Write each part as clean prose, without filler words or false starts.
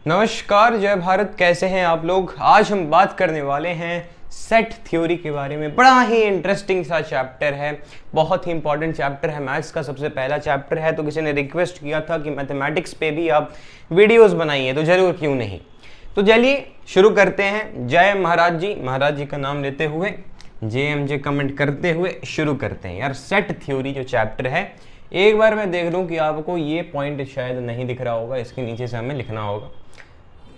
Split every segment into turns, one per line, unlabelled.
नमस्कार, जय भारत। कैसे हैं आप लोग। आज हम बात करने वाले हैं सेट थ्योरी के बारे में। बड़ा ही इंटरेस्टिंग सा चैप्टर है, बहुत ही इंपॉर्टेंट चैप्टर है, मैथ्स का सबसे पहला चैप्टर है। तो किसी ने रिक्वेस्ट किया था कि मैथमेटिक्स पे भी आप वीडियोस बनाइए, तो जरूर क्यों नहीं। तो चलिए शुरू करते हैं। जय महाराज जी का नाम लेते हुए, JMJ कमेंट करते हुए शुरू करते हैं। यार सेट थ्योरी जो चैप्टर है, एक बार मैं देख लूँ कि आपको ये पॉइंट शायद नहीं दिख रहा होगा, इसके नीचे से हमें लिखना होगा।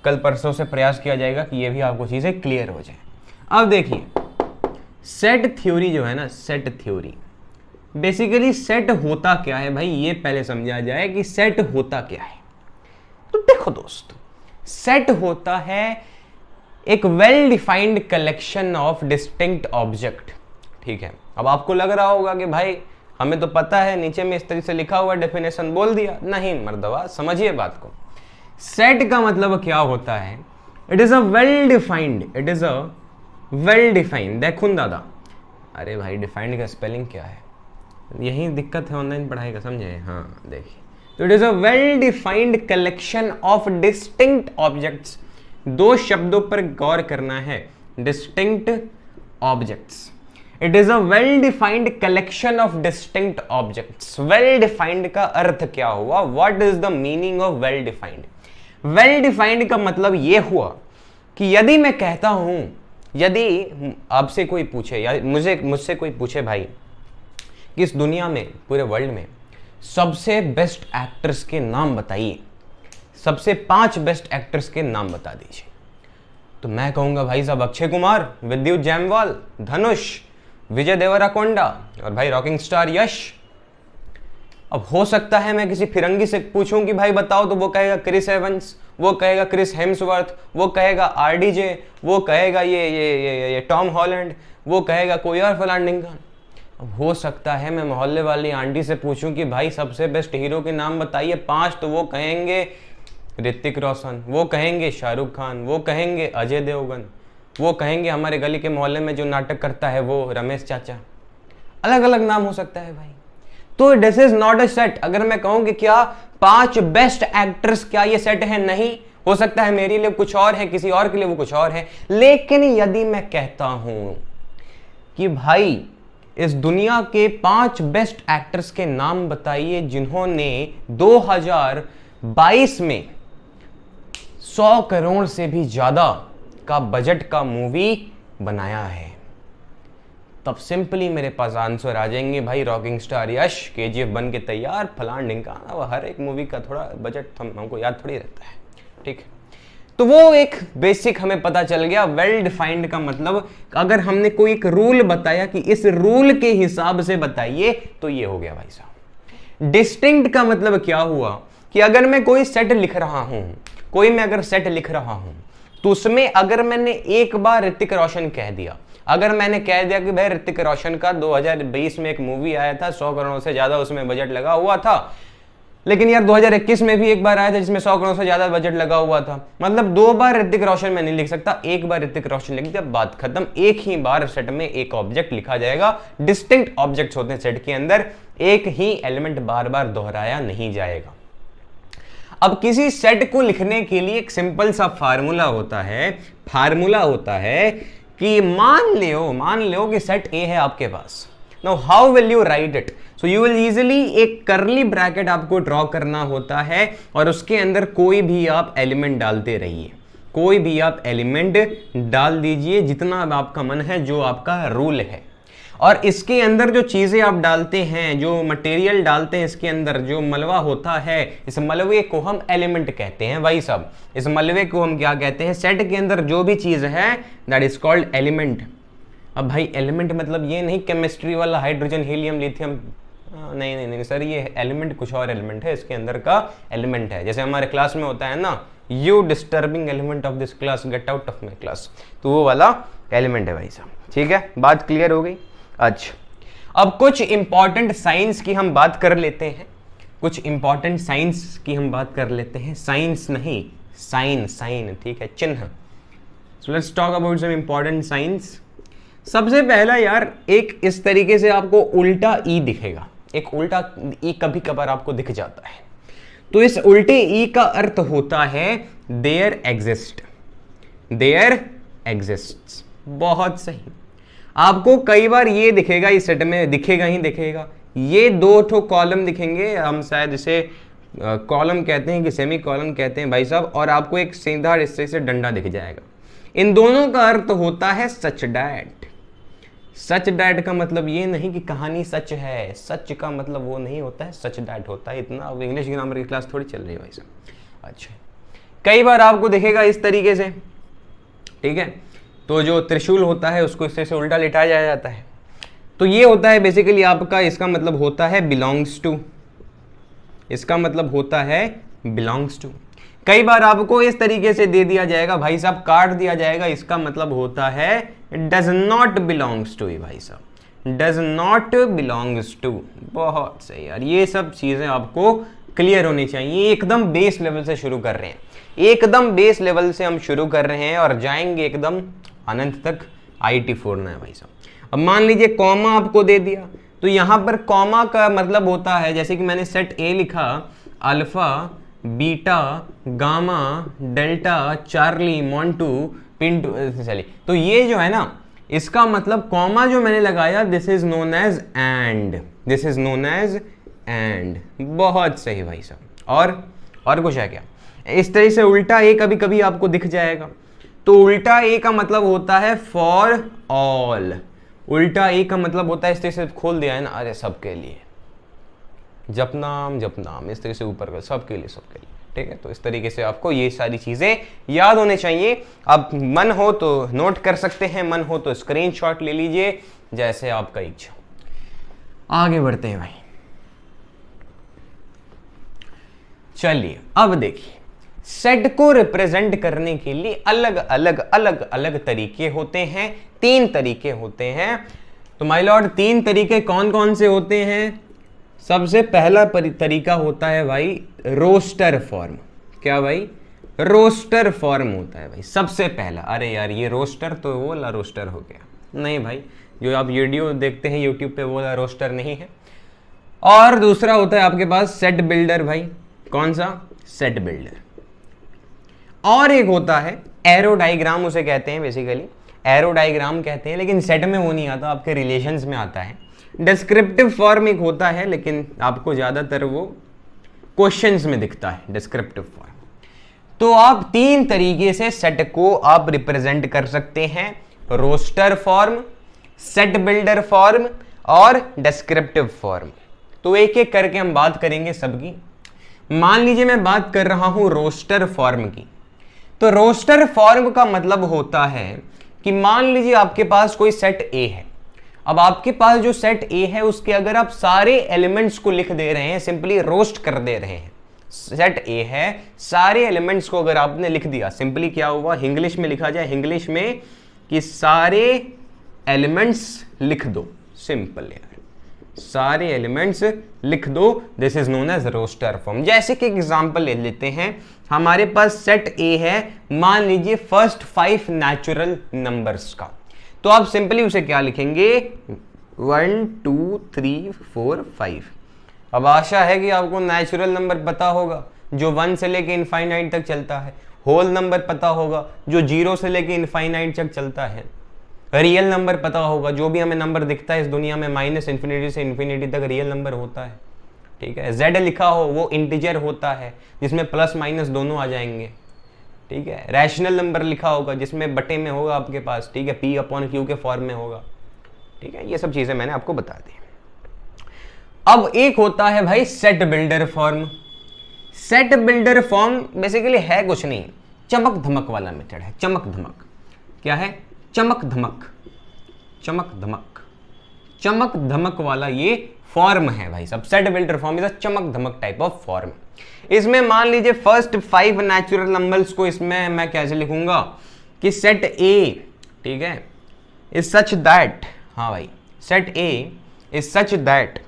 कल परसों से प्रयास किया जाएगा कि ये भी आपको चीज़ें क्लियर हो जाए। अब देखिए, सेट थ्योरी जो है ना, सेट थ्योरी बेसिकली सेट होता क्या है भाई, ये पहले समझा जाए कि सेट होता क्या है। तो देखो दोस्तों, सेट होता है एक well defined collection of distinct object. ठीक है, अब आपको लग रहा होगा कि भाई हमें तो पता है, नीचे में इस तरीके से लिखा हुआ डेफिनेशन बोल दिया। नहीं मर्दवा, समझिए बात को। सेट का मतलब क्या होता है, it is a well defined, देखून दादा, अरे भाई डिफाइंड का स्पेलिंग क्या है, यही दिक्कत है ऑनलाइन पढ़ाई का, समझे। हाँ देखिए, तो it is a well defined collection of distinct objects. दो शब्दों पर गौर करना है, distinct objects. It is a well defined collection of distinct objects. Well defined का अर्थ क्या हुआ, what is the meaning of well defined. Well defined का मतलब यह हुआ कि यदि मैं कहता हूं, यदि आपसे कोई पूछे या मुझसे कोई पूछे भाई कि इस दुनिया में, पूरे वर्ल्ड में सबसे बेस्ट एक्टर्स के नाम बताइए, सबसे 5 बेस्ट एक्टर्स के नाम बता दीजिए, तो मैं कहूंगा भाई साहब अक्षय कुमार, विद्युत जायसवाल, धनुष, विजय देवराकोंडा और भाई रॉकिंग स्टार यश। अब हो सकता है मैं किसी फिरंगी से पूछूं कि भाई बताओ, तो वो कहेगा क्रिस एवंस, वो कहेगा क्रिस हेम्सवर्थ, वो कहेगा RDJ, वो कहेगा ये टॉम हॉलैंड, वो कहेगा कोई और फलान ढिंकान। अब हो सकता है मैं मोहल्ले वाली आंटी से पूछूं कि भाई सबसे बेस्ट हीरो के नाम बताइए 5, तो वो कहेंगे ऋतिक रोशन, वो कहेंगे शाहरुख खान, वो कहेंगे अजय देवगन, वो कहेंगे हमारे गली के मोहल्ले में जो नाटक करता है वो रमेश चाचा। अलग अलग नाम हो सकता है भाई। तो this is not a set. अगर मैं कहूं कि क्या 5 बेस्ट एक्टर्स, क्या ये सेट है, नहीं। हो सकता है मेरे लिए कुछ और है, किसी और के लिए वो कुछ और है। लेकिन यदि मैं कहता हूं कि भाई इस दुनिया के 5 बेस्ट एक्टर्स के नाम बताइए जिन्होंने 2022 में 100 करोड़ से भी ज्यादा का बजट का मूवी बनाया है, तब सिंपली मेरे पास आंसर आ जाएंगे भाई रॉकिंग स्टार यश, KGF बन के तैयार, फलान ढिंकाना। अब हर एक मूवी का थोड़ा बजट हमको याद थोड़ी रहता है, ठीक है। तो वो एक बेसिक हमें पता चल गया। वेल डिफाइंड का मतलब अगर हमने कोई एक रूल बताया कि इस रूल के हिसाब से बताइए, तो ये हो गया भाई साहब। डिस्टिंक्ट का मतलब क्या हुआ कि अगर मैं कोई सेट लिख रहा हूं, अगर सेट लिख रहा हूं, तो उसमें अगर मैंने एक बार ऋतिक रोशन कह दिया, अगर मैंने कह दिया कि भाई ऋतिक रोशन का 2020 में एक मूवी आया था, 100 करोड़ से ज्यादा उसमें बजट लगा हुआ था, लेकिन यार 2021 में भी एक बार आया था जिसमें 100 करोड़ से ज्यादा बजट लगा हुआ था। मतलब 2 बार ऋतिक रोशन में नहीं लिख सकता, एक बार ऋतिक रोशन लिख दिया, बात खत्म। एक ही बार सेट में एक ऑब्जेक्ट लिखा जाएगा। डिस्टिंक्ट ऑब्जेक्ट्स होते हैं सेट के अंदर, एक ही एलिमेंट बार बार दोहराया नहीं जाएगा। अब किसी सेट को लिखने के लिए एक सिंपल सा फार्मूला होता है कि मान लो कि सेट A है आपके पास। Now how will you write it? So you will easily एक करली ब्रैकेट आपको ड्रॉ करना होता है और उसके अंदर कोई भी आप एलिमेंट डालते रहिए, कोई भी आप एलिमेंट डाल दीजिए जितना आपका मन है, जो आपका रूल है। और इसके अंदर जो चीजें आप डालते हैं, जो मटेरियल डालते हैं, इसके अंदर जो मलबा होता है, इस मलबे को हम एलिमेंट कहते हैं भाई साहब। इस मलबे को हम क्या कहते हैं? सेट के अंदर जो भी चीज है दैट इज कॉल्ड एलिमेंट। अब भाई एलिमेंट मतलब ये नहीं केमिस्ट्री वाला हाइड्रोजन हीलियम लिथियम, नहीं सर, ये एलिमेंट कुछ और एलिमेंट है, इसके अंदर का एलिमेंट है। जैसे हमारे क्लास में होता है ना, you disturbing element of this class, get out of my class, तो वो वाला एलिमेंट है भाई साहब। ठीक है, बात क्लियर हो गई। अच्छा, अब कुछ इंपॉर्टेंट साइंस की हम बात कर लेते हैं, साइंस नहीं, साइन, ठीक है, चिन्ह। So let's talk about some important science. सबसे पहला यार, एक इस तरीके से आपको उल्टा ई दिखेगा, एक उल्टा ई कभी कभार आपको दिख जाता है। तो इस उल्टे ई का अर्थ होता है देयर एग्जिस्ट, देयर एग्जिस्ट्स। बहुत सही। आपको कई बार ये दिखेगा, इस सेट में दिखेगा ही दिखेगा, ये दो ठो कॉलम दिखेंगे, हम शायद इसे कॉलम कहते हैं कि सेमी कॉलम कहते हैं भाई साहब, और आपको एक सीधा इस तरह से डंडा दिख जाएगा। इन दोनों का अर्थ होता है सच डैट। सच डैट का मतलब ये नहीं कि कहानी सच है, सच का मतलब वो नहीं होता है, सच डैट होता है। इतना अब इंग्लिश ग्रामर की क्लास थोड़ी चल रही है भाई साहब। अच्छा, कई बार आपको दिखेगा इस तरीके से, ठीक है, तो जो त्रिशूल होता है उसको इस तरह से उल्टा लिटाया जाता है, तो ये होता है बेसिकली आपका, इसका मतलब होता है बिलोंग्स टू, इसका मतलब होता है बिलोंग्स टू। कई बार आपको इस तरीके से दे दिया जाएगा भाई साहब, काट दिया जाएगा, इसका मतलब होता है डज नॉट बिलोंग्स टू। भाई साहब डज नॉट बिलोंग्स टू। बहुत सही यार, ये सब चीजें आपको क्लियर होनी चाहिए। एकदम बेस लेवल से शुरू कर रहे हैं, एकदम बेस लेवल से हम शुरू कर रहे हैं और जाएंगे एकदम अनंत तक। IT फोड़ना है भाई साहब। अब मान लीजिए कॉमा आपको दे दिया, तो यहां पर कॉमा का मतलब होता है, जैसे कि मैंने सेट A लिखा, alpha beta gamma delta Charlie Montu Pintu, चलिए, तो ये जो है ना, इसका मतलब कॉमा जो मैंने लगाया, this is known as and, this is known as and. बहुत सही भाई साहब। और कुछ है क्या? इस तरह से उल्टा ए कभी कभी आपको दिख जाएगा, तो उल्टा ए का मतलब होता है फॉर ऑल। उल्टा ए का मतलब होता है, इस तरह से खोल दिया है ना, अरे सबके लिए, जपनाम जपनाम, इस तरह से ऊपर कर, सबके लिए, सबके लिए, ठीक है। तो इस तरीके से आपको ये सारी चीजें याद होने चाहिए। अब मन हो तो नोट कर सकते हैं, मन हो तो स्क्रीनशॉट ले लीजिए, जैसे आपका इच्छा। आगे बढ़ते हैं भाई। चलिए अब देखिए, सेट को रिप्रेजेंट करने के लिए अलग अलग तरीके होते हैं, 3 तरीके होते हैं। तो माय लॉर्ड 3 तरीके कौन कौन से होते हैं? सबसे पहला तरीका होता है भाई रोस्टर फॉर्म। क्या भाई? रोस्टर फॉर्म होता है भाई सबसे पहला। अरे यार ये रोस्टर तो वो वाला रोस्टर हो गया, नहीं भाई, जो आप वीडियो देखते हैं यूट्यूब पे वो वाला रोस्टर नहीं है। और दूसरा होता है आपके पास सेट बिल्डर भाई। कौन सा? Set builder. और एक होता है एरो डायग्राम, उसे कहते हैं बेसिकली, एरो डायग्राम कहते हैं, लेकिन सेट में वो नहीं आता, आपके रिलेशंस में आता है। डिस्क्रिप्टिव फॉर्म एक होता है, लेकिन आपको ज्यादातर वो क्वेश्चंस में दिखता है, डिस्क्रिप्टिव फॉर्म। तो आप 3 तरीके से सेट को आप रिप्रेजेंट कर सकते हैं, roster form, set builder form और डिस्क्रिप्टिव फॉर्म। तो एक एक करके हम बात करेंगे सबकी। मान लीजिए मैं बात कर रहा हूं रोस्टर फॉर्म की। तो रोस्टर फॉर्म का मतलब होता है कि मान लीजिए आपके पास कोई सेट ए है। अब आपके पास जो सेट ए है उसके अगर आप सारे एलिमेंट्स को लिख दे रहे हैं, सिंपली रोस्ट कर दे रहे हैं। सेट ए है, सारे एलिमेंट्स को अगर आपने लिख दिया, सिंपली क्या हुआ, इंग्लिश में लिखा जाए, इंग्लिश में कि सारे एलिमेंट्स लिख दो, सिंपल यार, सारे एलिमेंट्स लिख दो, this is known as roster form. जैसे कि एग्जांपल ले लेते हैं, हमारे पास सेट ए है, मान लीजिए फर्स्ट 5 नेचुरल नंबर्स का, तो आप सिंपली उसे क्या लिखेंगे, 1 2 3 4 5। अब आशा है कि आपको नेचुरल नंबर पता होगा जो 1 से लेके इनफाइनाइट तक चलता है, होल नंबर पता होगा जो 0 से लेके इनफाइनाइट तक चलता है, रियल नंबर पता होगा, जो भी हमें नंबर दिखता है इस दुनिया में माइनस इन्फिनिटी से इन्फिनिटी तक रियल नंबर होता है, ठीक है। जेड लिखा हो वो इंटीजर होता है जिसमें प्लस माइनस दोनों आ जाएंगे, ठीक है। रैशनल नंबर लिखा होगा जिसमें बटे में होगा आपके पास, ठीक है, P/Q के फॉर्म में होगा, ठीक है। ये सब चीजें मैंने आपको बता दी। अब एक होता है भाई set builder form. Set builder form basically है कुछ नहीं, चमक धमक वाला मेथड है। चमक धमक क्या है? चमक धमक, चमक धमक, चमक धमक वाला ये फॉर्म है भाई सब। Set builder form is a चमक धमक टाइप ऑफ फॉर्म। इसमें मान लीजिए फर्स्ट 5 नेचुरल नंबर्स को इसमें मैं कैसे लिखूंगा कि सेट ए, ठीक है, इज सच दैट, हाँ भाई, set A is such that,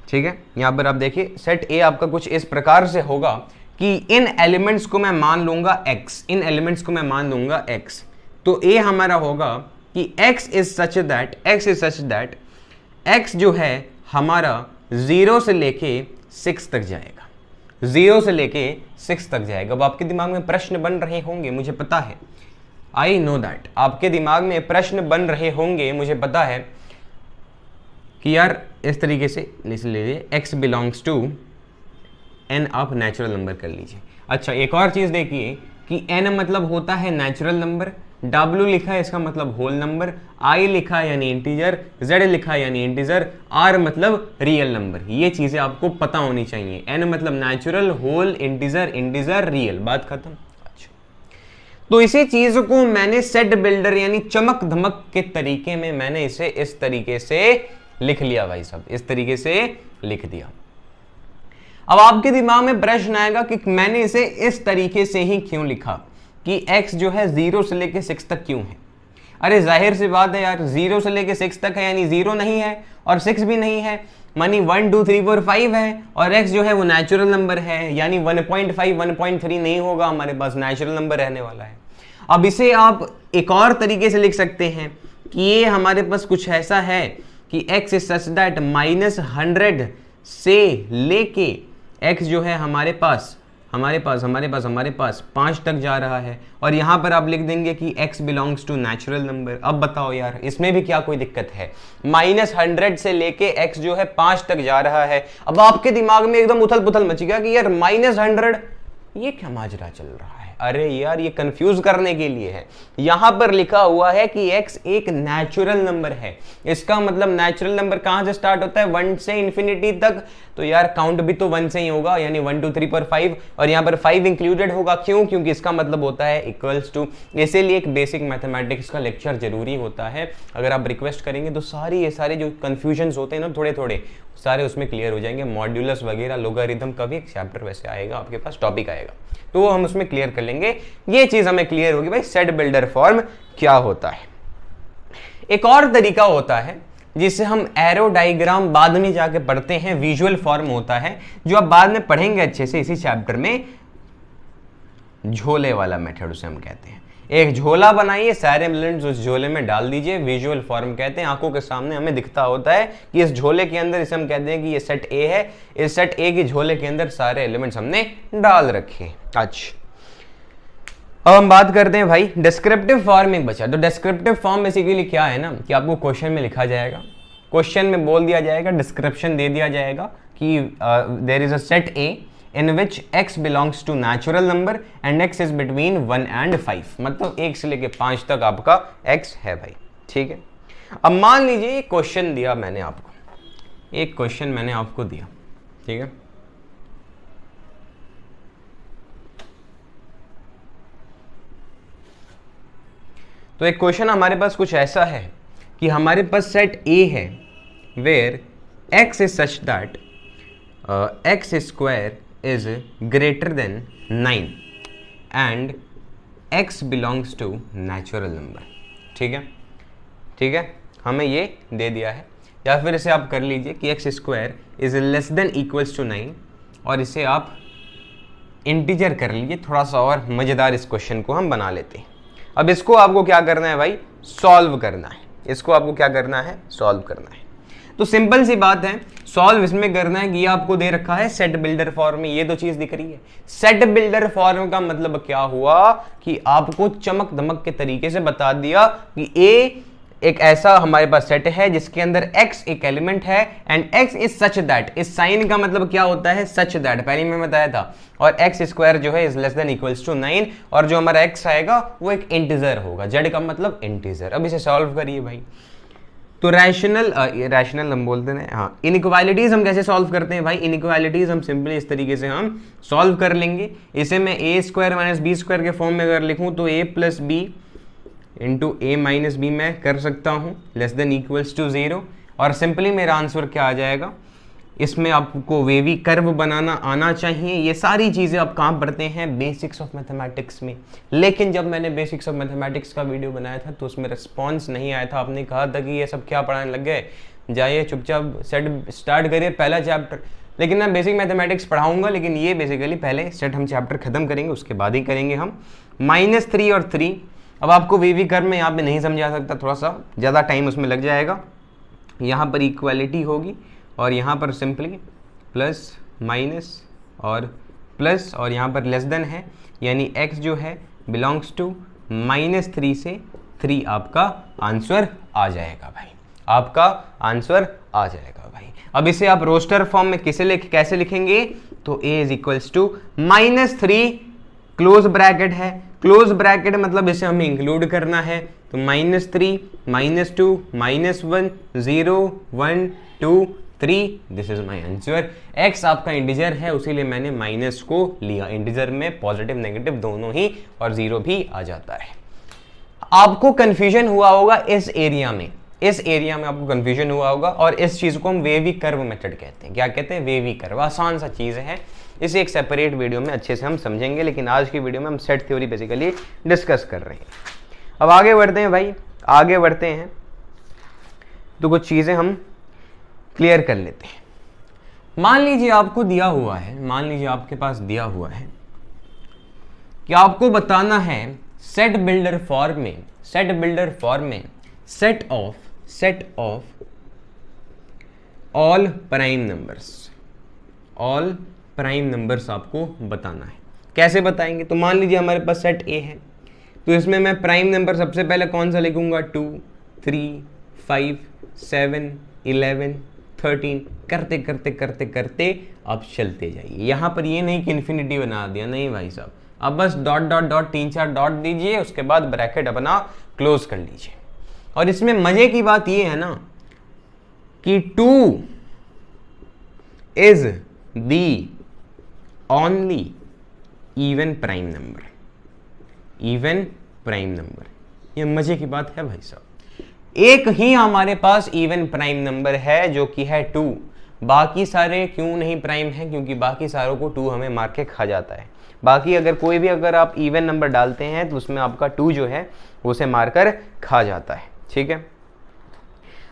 ठीक है। यहां पर आप देखिए सेट ए आपका कुछ इस प्रकार से होगा कि इन एलिमेंट्स को मैं मान लूंगा x, इन एलिमेंट्स को मैं मान लूंगा x। तो ए हमारा होगा कि x is such that, x is such that x जो है हमारा 0 से लेके 6 तक जाएगा, 0 से लेके 6 तक जाएगा। अब आपके दिमाग में प्रश्न बन रहे होंगे, मुझे पता है, आई नो दैट आपके दिमाग में प्रश्न बन रहे होंगे, मुझे पता है कि यार इस तरीके से लिख लीजिए x बिलोंग्स टू n, आप नेचुरल नंबर कर लीजिए। अच्छा एक और चीज़ देखिए कि n मतलब होता है नेचुरल नंबर, w लिखा है इसका मतलब होल नंबर, i लिखा है यानी इंटीजर, z लिखा है यानी इंटीजर, r मतलब रियल नंबर। ये चीज़ें आपको पता होनी चाहिए। n मतलब natural, whole, integer, integer, real, बात खत्म। अच्छा तो इसी चीज़ को मैंने सेट बिल्डर यानी चमक धमक के तरीके में मैंने इसे इस तरीके से लिख लिया भाई साहब, इस तरीके से लिख दिया। अब आपके दिमाग में प्रश्न आएगा कि मैंने इसे इस तरीके से ही क्यों लिखा, कि x जो है 0 से लेके 6 तक क्यों है। अरे जाहिर सी बात है यार, 0 से लेके 6 तक है यानी 0 नहीं है और 6 भी नहीं है, मानी 1 2 3 4 5 है, और x जो है वो नेचुरल नंबर है यानी 1.5 1.3 नहीं होगा, हमारे पास नेचुरल नंबर रहने वाला है। अब इसे आप एक और तरीके से लिख सकते हैं कि ये हमारे पास कुछ ऐसा है कि x इज सच दैट -100 से लेके x जो है हमारे पास 5 तक जा रहा है, और यहां पर आप लिख देंगे कि x belongs to natural number. अब बताओ यार इसमें भी क्या कोई दिक्कत है, -100 से लेके x जो है 5 तक जा रहा है। अब आपके दिमाग में एकदम उथल पुथल मची गया कि यार -100 ये क्या माजरा चल रहा है। अरे यार ये कंफ्यूज करने के लिए है, यहां पर लिखा हुआ है कि x एक नेचुरल नंबर है। इसका मतलब नेचुरल नंबर कहां से स्टार्ट होता है, 1 से इंफिनिटी तक, तो यार काउंट भी तो 1 से ही होगा, यानी 1 2 3 4 5, और यहां पर 5 इंक्लूडेड होगा। क्यों? क्योंकि इसका मतलब होता है इक्वल्स टू। इसीलिए एक बेसिक मैथमेटिक्स का लेक्चर जरूरी होता है। अगर आप रिक्वेस्ट करेंगे तो ये सारे जो कंफ्यूजन्स होते हैं ना थोड़े थोड़े सारे उसमें क्लियर हो जाएंगे। मॉड्यूलस वगैरह, लोगारिथम का भी एक चैप्टर वैसे आएगा, आपके पास टॉपिक आएगा, तो वो हम उसमें क्लियर कर लेंगे। ये चीज हमें क्लियर होगी भाई सेट बिल्डर फॉर्म क्या होता है। एक और तरीका होता है जिसे हम एरो डायग्राम बाद में जाके पढ़ते हैं, विजुअल फॉर्म होता है जो आप बाद में पढ़ेंगे अच्छे से इसी चैप्टर में, झोले वाला मेथड उसे हम कहते हैं। एक झोला बनाइए, सारे एलिमेंट्स उस झोले में डाल दीजिए, विजुअल फॉर्म कहते हैं। आंखों के सामने हमें दिखता होता है कि इस झोले के अंदर, इसे हम कहते हैं कि ये सेट ए है, इस सेट ए के झोले के अंदर सारे एलिमेंट्स हमने डाल रखे। अच्छा अब हम बात करते हैं भाई डिस्क्रिप्टिव फॉर्म एक बचा। तो डिस्क्रिप्टिव फॉर्म बेसिकली क्या है ना कि आपको क्वेश्चन में लिखा जाएगा, क्वेश्चन में बोल दिया जाएगा, डिस्क्रिप्शन दे दिया जाएगा कि there is a set A in which x belongs to natural number and x is between 1 and 5, मतलब 1 से लेके 5 तक आपका x है भाई, ठीक है। अब मान लीजिए एक क्वेश्चन दिया मैंने आपको, एक क्वेश्चन मैंने आपको दिया, ठीक है। तो एक क्वेश्चन हमारे पास कुछ ऐसा है कि हमारे पास सेट A है where x is such that x square is greater than 9 and x belongs to natural number, ठीक है, ठीक है, हमें ये दे दिया है। या फिर इसे आप कर लीजिए कि x square is less than equals to 9, और इसे आप इंटीजर कर लीजिए। थोड़ा सा और मज़ेदार इस क्वेश्चन को हम बना लेते हैं। अब इसको आपको क्या करना है भाई, सॉल्व करना है। इसको आपको क्या करना है, सॉल्व करना है। तो सिंपल सी बात है, सॉल्व इसमें करना है कि ये आपको दे रखा है सेट बिल्डर फॉर्म में, ये तो चीज दिख रही है। सेट बिल्डर फॉर्म का मतलब क्या हुआ कि आपको चमक धमक के तरीके से बता दिया कि ए एक ऐसा हमारे पास सेट है जिसके अंदर x एक एलिमेंट है and x is such that. इस साइन का मतलब क्या होता है, सच दैट, पहले मैं बताया था। और x स्क्वायर जो है is less than equals to 9, और जो हमारा x आएगा वो एक इंटीजर होगा, z का मतलब इंटीजर। अब इसे सॉल्व करिए भाई। तो रैशनल हम बोलते हैं, हाँ, इनइक्वालिटीज हम कैसे सॉल्व करते हैं भाई, इनइक्वालिटीज हम सिंपली इस तरीके से हम सॉल्व कर लेंगे। इसे मैं a square minus B square के फॉर्म में अगर लिखूं तो a plus B into A minus B मैं कर सकता हूँ लेस देन इक्वल्स टू 0, और सिंपली मेरा आंसर क्या आ जाएगा। इसमें आपको वेवी कर्व बनाना आना चाहिए। ये सारी चीज़ें आप कहाँ पढ़ते हैं, बेसिक्स ऑफ मैथमेटिक्स में। लेकिन जब मैंने बेसिक्स ऑफ मैथमेटिक्स का वीडियो बनाया था तो उसमें रिस्पॉन्स नहीं आया था। आपने कहा था कि ये सब क्या पढ़ाने लग गए, जाइए चुपचाप सेट स्टार्ट करिए पहला चैप्टर। लेकिन मैं बेसिक मैथमेटिक्स पढ़ाऊंगा, लेकिन ये बेसिकली पहले सेट हम चैप्टर खत्म करेंगे, उसके बाद ही करेंगे हम। -3 और 3, अब आपको वेवी कर्व में यहाँ पे नहीं समझा सकता, थोड़ा सा ज़्यादा टाइम उसमें लग जाएगा। यहाँ पर इक्वालिटी होगी और यहाँ पर सिंपली प्लस माइनस और प्लस और यहाँ पर लेस देन है, यानी x जो है बिलोंग्स टू -3 से 3 आपका आंसर आ जाएगा भाई, आपका आंसर आ जाएगा भाई। अब इसे आप रोस्टर फॉर्म में कैसे लिखेंगे, तो a is equals to -3 close bracket है, क्लोज ब्रैकेट मतलब इसे हमें इंक्लूड करना है, तो -3 -2 -1 0 1 2 3, this is my answer. x आपका इंटीजर है, उसीलिए मैंने माइनस को लिया, इंटीजर में पॉजिटिव नेगेटिव दोनों ही और 0 भी आ जाता है। आपको कंफ्यूजन हुआ होगा इस एरिया में आपको कंफ्यूजन हुआ होगा, और इस चीज को हम वेवी कर्व मेथड कहते हैं। क्या कहते हैं? Wavy curve. आसान सा चीज है, इसे एक सेपरेट वीडियो में अच्छे से हम समझेंगे, लेकिन आज की वीडियो में हम सेट थ्योरी बेसिकली डिस्कस कर रहे हैं। अब आगे बढ़ते हैं भाई, आगे बढ़ते हैं तो कुछ चीजें हम क्लियर कर लेते हैं। मान लीजिए आपको दिया हुआ है, मान लीजिए आपके पास दिया हुआ है कि आपको बताना है सेट बिल्डर फॉर्म में set of all prime numbers आपको बताना है। कैसे बताएंगे? तो मान लीजिए हमारे पास सेट ए है, तो इसमें मैं प्राइम नंबर सबसे पहले कौन सा लिखूंगा? 2 3 5 7 11 13, करते करते करते करते आप चलते जाइए। यहां पर ये नहीं कि इन्फिनिटी बना दिया, नहीं भाई साहब, अब बस डॉट डॉट डॉट 3-4 डॉट दीजिए, उसके बाद ब्रैकेट अपना क्लोज कर लीजिए। और इसमें मजे की बात ये है ना कि 2 is the only even prime number. ये मजे की बात है भाई साहब। एक ही हमारे पास इवन प्राइम नंबर है जो कि है 2, बाकी सारे क्यों नहीं प्राइम है? क्योंकि बाकी सारों को 2 हमें मार के खा जाता है। बाकी अगर आप इवन नंबर डालते हैं तो उसमें आपका 2 जो है उसे मारकर खा जाता है। ठीक है,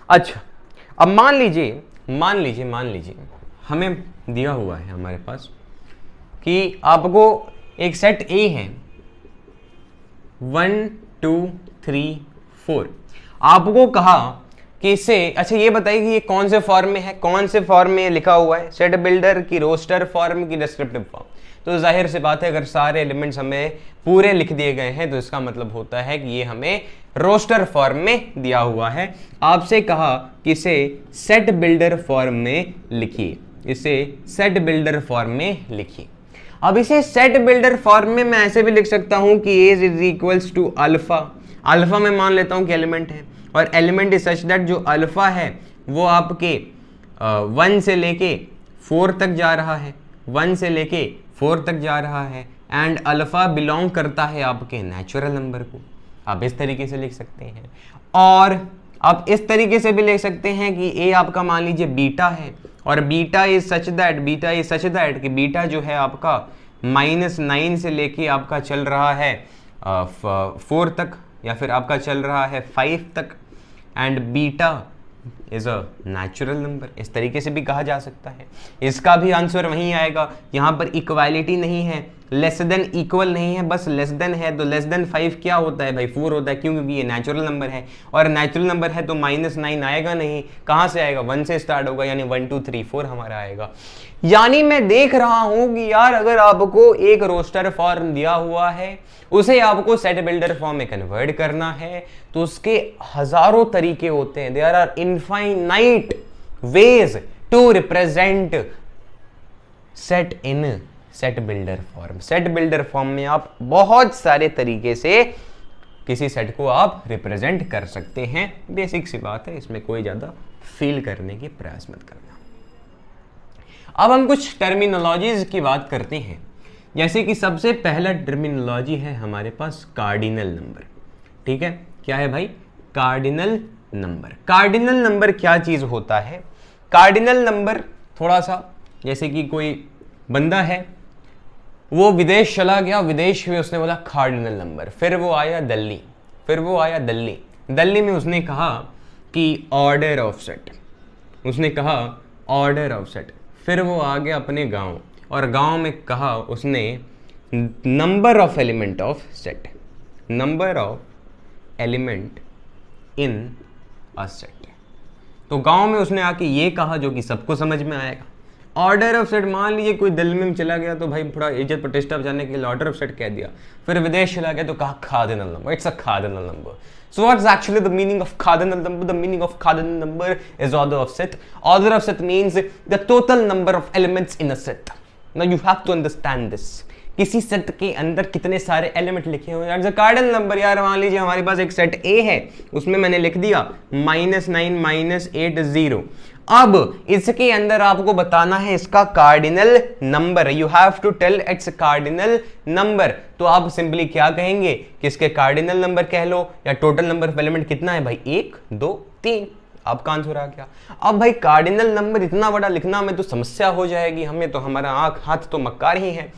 अच्छा अब मान लीजिए हमें दिया हुआ है हमारे पास कि आपको एक सेट ए है 1 2 3 4, आपको कहा कि इसे, अच्छा ये बताइए कि ये कौन से फॉर्म में है, कौन से फॉर्म में लिखा हुआ है? सेट बिल्डर की रोस्टर फॉर्म की डिस्क्रिप्टिव फॉर्म। तो जाहिर सी बात है अगर सारे एलिमेंट्स हमें पूरे लिख दिए गए हैं तो इसका मतलब होता है कि ये हमें रोस्टर फॉर्म में दिया हुआ है। आपसे कहा कि इसे सेट बिल्डर फॉर्म में लिखिए, इसे सेट बिल्डर फॉर्म में लिखिए। अब इसे सेट बिल्डर फॉर्म में मैं ऐसे भी लिख सकता हूं कि as is equals to alpha. Alpha में मान लेता हूं कि एलिमेंट है, और एलिमेंट इज सच दैट जो अल्फा है वो आपके 1 से लेके 4 तक जा रहा है, 1 से लेके 4 तक जा रहा है, एंड अल्फा बिलोंग करता है आपके नेचुरल नंबर को। आप इस तरीके से लिख सकते हैं, और आप इस तरीके से भी लिख सकते हैं कि ए आपका मान लीजिए बीटा है, और बीटा इज सच दैट कि बीटा जो है आपका -9 से लेके आपका चल रहा है 4 तक, या फिर आपका चल रहा है 5 तक, and beta is a natural number. इस तरीके से भी कहा जा सकता है। इसका भी आंसर वहीं आएगा। यहाँ पर इक्वालिटी नहीं है, लेस देन इक्वल नहीं है, बस लेस देन है। तो लेस देन 5 क्या होता है भाई? 4 होता है, क्योंकि ये नेचुरल नंबर है, और नेचुरल नंबर है तो -9 आएगा नहीं। कहाँ से आएगा? 1 से स्टार्ट होगा, यानी 1 2 3 4 हमारा आएगा। यानी मैं देख रहा हूं कि यार अगर आपको एक रोस्टर फॉर्म दिया हुआ है, उसे आपको सेट बिल्डर फॉर्म में कन्वर्ट करना है, तो उसके हजारों तरीके होते हैं। There are infinite ways to represent set in set builder form. Set builder form में आप बहुत सारे तरीके से किसी सेट को आप रिप्रेजेंट कर सकते हैं। बेसिक सी बात है, इसमें कोई ज्यादा फील करने की प्रयास मत करना। अब हम कुछ टर्मिनोलॉजीज की बात करते हैं, जैसे कि सबसे पहला टर्मिनोलॉजी है हमारे पास कार्डिनल नंबर। ठीक है, क्या है भाई? Cardinal number. कार्डिनल नंबर क्या चीज होता है? कार्डिनल नंबर थोड़ा सा, जैसे कि कोई बंदा है, वो विदेश चला गया, विदेश में उसने बोला कार्डिनल नंबर, फिर वो आया दिल्ली, दिल्ली में उसने कहा कि ऑर्डर ऑफ सेट, फिर वो आ गया अपने गांव, और गांव में कहा उसने number of element of set, number of element in a set. तो गांव में उसने आके ये कहा, जो कि सबको समझ में आएगा, ऑर्डर ऑफ सेट, मान लीजिए कोई दिल्ली में चला गया तो भाई थोड़ा इज्जत प्रतिष्ठा बचाने के लिए ऑर्डर ऑफ सेट कह दिया, फिर विदेश चला गया तो कहा cardinal number, it's a cardinal number. So what's actually the meaning of cardinal number? The meaning of cardinal number is order of set. Order of set means the total number of elements in a set. Now you have to understand this. किसी set के अंदर कितने सारे element लिखे हुए हैं. Cardinal number यार मान लीजिए हमारे पास एक सेट ए है, उसमें मैंने लिख दिया -9 -8 0. अब इसके अंदर आपको बताना है इसका cardinal number. You have to tell its cardinal number. तो आप सिंपली क्या कहेंगे कि इसके कार्डिनल नंबर कह लो, या टोटल नंबर ऑफ एलिमेंट कितना है भाई 1 2 3. आपका आंसर आ गया. अब भाई कार्डिनल नंबर इतना बड़ा लिखना में तो समस्या हो जाएगी हमें, तो हमारा आंख हाथ तो मक्कार ही है.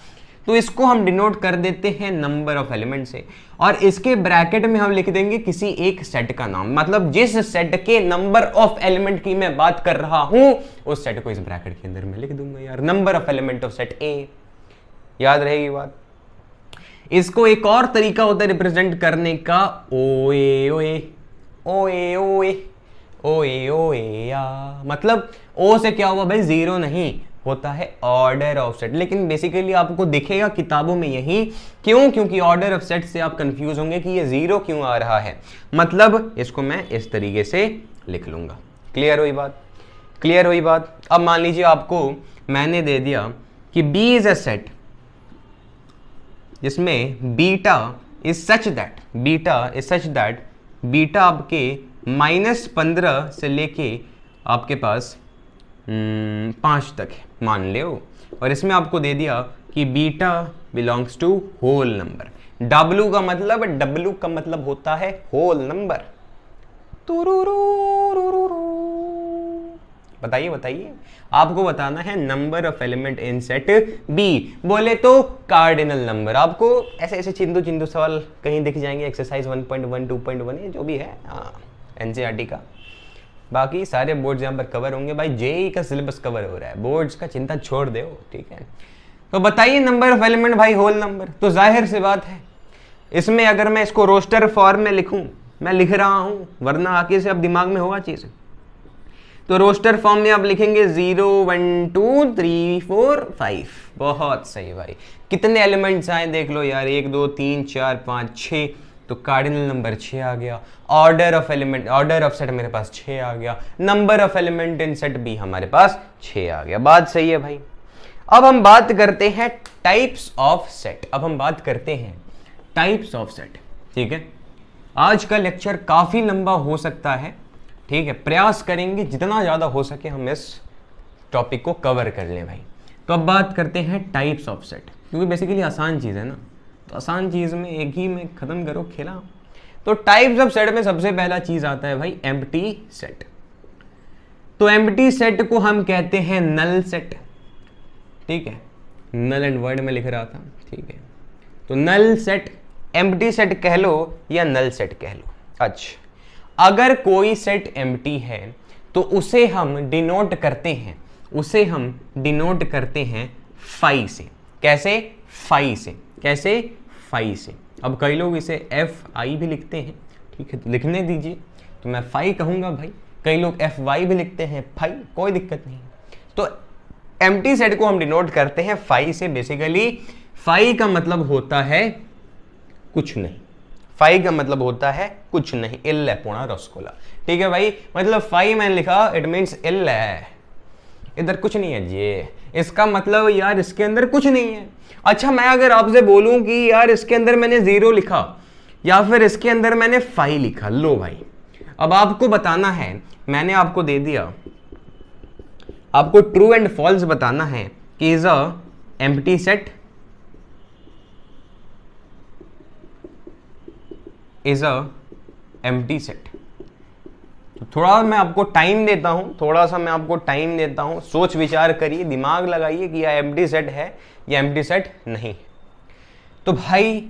तो इसको हम डिनोट कर देते हैं नंबर ऑफ एलिमेंट से, और इसके ब्रैकेट में हम लिख देंगे किसी एक सेट का नाम. मतलब जिस सेट के नंबर ऑफ एलिमेंट की मैं बात कर रहा हूं उस सेट को इस ब्रैकेट के अंदर मैं लिख दूंगा यार, number of element of set ए. याद रहेगी बात. इसको एक और तरीका होता है रिप्रेजेंट करने का, ओए ओए ओए ओए ओए ओए या. मतलब ओ से क्या हुआ भाई, जीरो नहीं होता है ऑर्डर ऑफ सेट. लेकिन बेसिकली आपको दिखेगा किताबों में यही. क्यों? क्योंकि ऑर्डर ऑफ सेट से आप कंफ्यूज होंगे कि ये जीरो क्यों आ रहा है. मतलब इसको मैं इस तरीके से लिख लूंगा. क्लियर हुई बात? क्लियर हुई बात. अब मान लीजिए आपको मैंने दे दिया कि B इज अ सेट जिसमें beta is such that beta आपके -15 से लेके आपके पास 5 तक है मान लो, और इसमें आपको दे दिया कि beta belongs to whole number. W का मतलब होता है होल नंबर. बताइए आपको बताना है number of element in set B. बोले तो कार्डिनल नंबर. आपको ऐसे चिंदू सवाल कहीं दिख जाएंगे, एक्सरसाइज 1.1 2.1 जो भी है NCERT का. बाकी सारे बोर्ड्स यहाँ पर कवर होंगे भाई. जेई का सिलेबस कवर हो रहा है, बोर्ड्स का चिंता छोड़ दो. ठीक है, तो बताइए नंबर ऑफ एलिमेंट भाई होल नंबर. तो जाहिर सी बात है इसमें अगर मैं इसको रोस्टर फॉर्म में लिखूं, मैं लिख रहा हूं वरना आगे से अब दिमाग में होगा चीज. तो रोस्टर फॉर्म में आप लिखेंगे 0 1 2 3 4 5. बहुत सही भाई. कितने एलिमेंट्स आए देख लो यार, 1 2 3 4 5 6. तो कार्डिनल नंबर 6 आ गया. ऑर्डर ऑफ सेट मेरे पास 6 आ गया. Number of element in set B हमारे पास 6 आ गया. बात सही है भाई. अब हम बात करते हैं टाइप्स ऑफ सेट. ठीक है, आज का लेक्चर काफी लंबा हो सकता है. ठीक है, प्रयास करेंगे जितना ज्यादा हो सके हम इस टॉपिक को कवर कर लें भाई. तो अब बात करते हैं टाइप्स ऑफ सेट, क्योंकि बेसिकली आसान चीज है ना, तो आसान चीज में एक ही में खत्म करो खेला. तो टाइप्स ऑफ सेट में सबसे पहला चीज आता है भाई एम्प्टी सेट. तो एम्प्टी सेट को हम कहते हैं नल सेट. ठीक है, नल एंड वर्ड में लिख रहा था. ठीक है, तो नल सेट, एम्प्टी सेट कह लो या नल सेट कह लो. अच्छा, अगर कोई सेट एम्प्टी है तो उसे हम डिनोट करते हैं फाई से. कैसे? अब कई लोग इसे FI भी लिखते हैं. ठीक है, तो लिखने दीजिए, तो मैं फाई कहूंगा भाई. कई लोग FY भी लिखते हैं फाई, कोई दिक्कत नहीं. तो एम्प्टी सेट को हम डिनोट करते हैं फाई से. बेसिकली फाई का मतलब होता है कुछ नहीं. इल है पूर्णा रसगुल्ला. ठीक है भाई, मतलब फाई मैंने लिखा, इट मीन्स इल है, इधर कुछ नहीं है जी. इसका मतलब यार इसके अंदर कुछ नहीं है. अच्छा, मैं अगर आपसे बोलूं कि यार इसके अंदर मैंने 0 लिखा या फिर इसके अंदर मैंने 5 लिखा, लो भाई अब आपको बताना है, मैंने आपको दे दिया, आपको ट्रू एंड फॉल्स बताना है कि इज अ एम्प्टी सेट, तो थोड़ा मैं आपको टाइम देता हूं, सोच विचार करिए, दिमाग लगाइए कि यह एम्प्टी सेट है या एम्प्टी सेट नहीं. तो भाई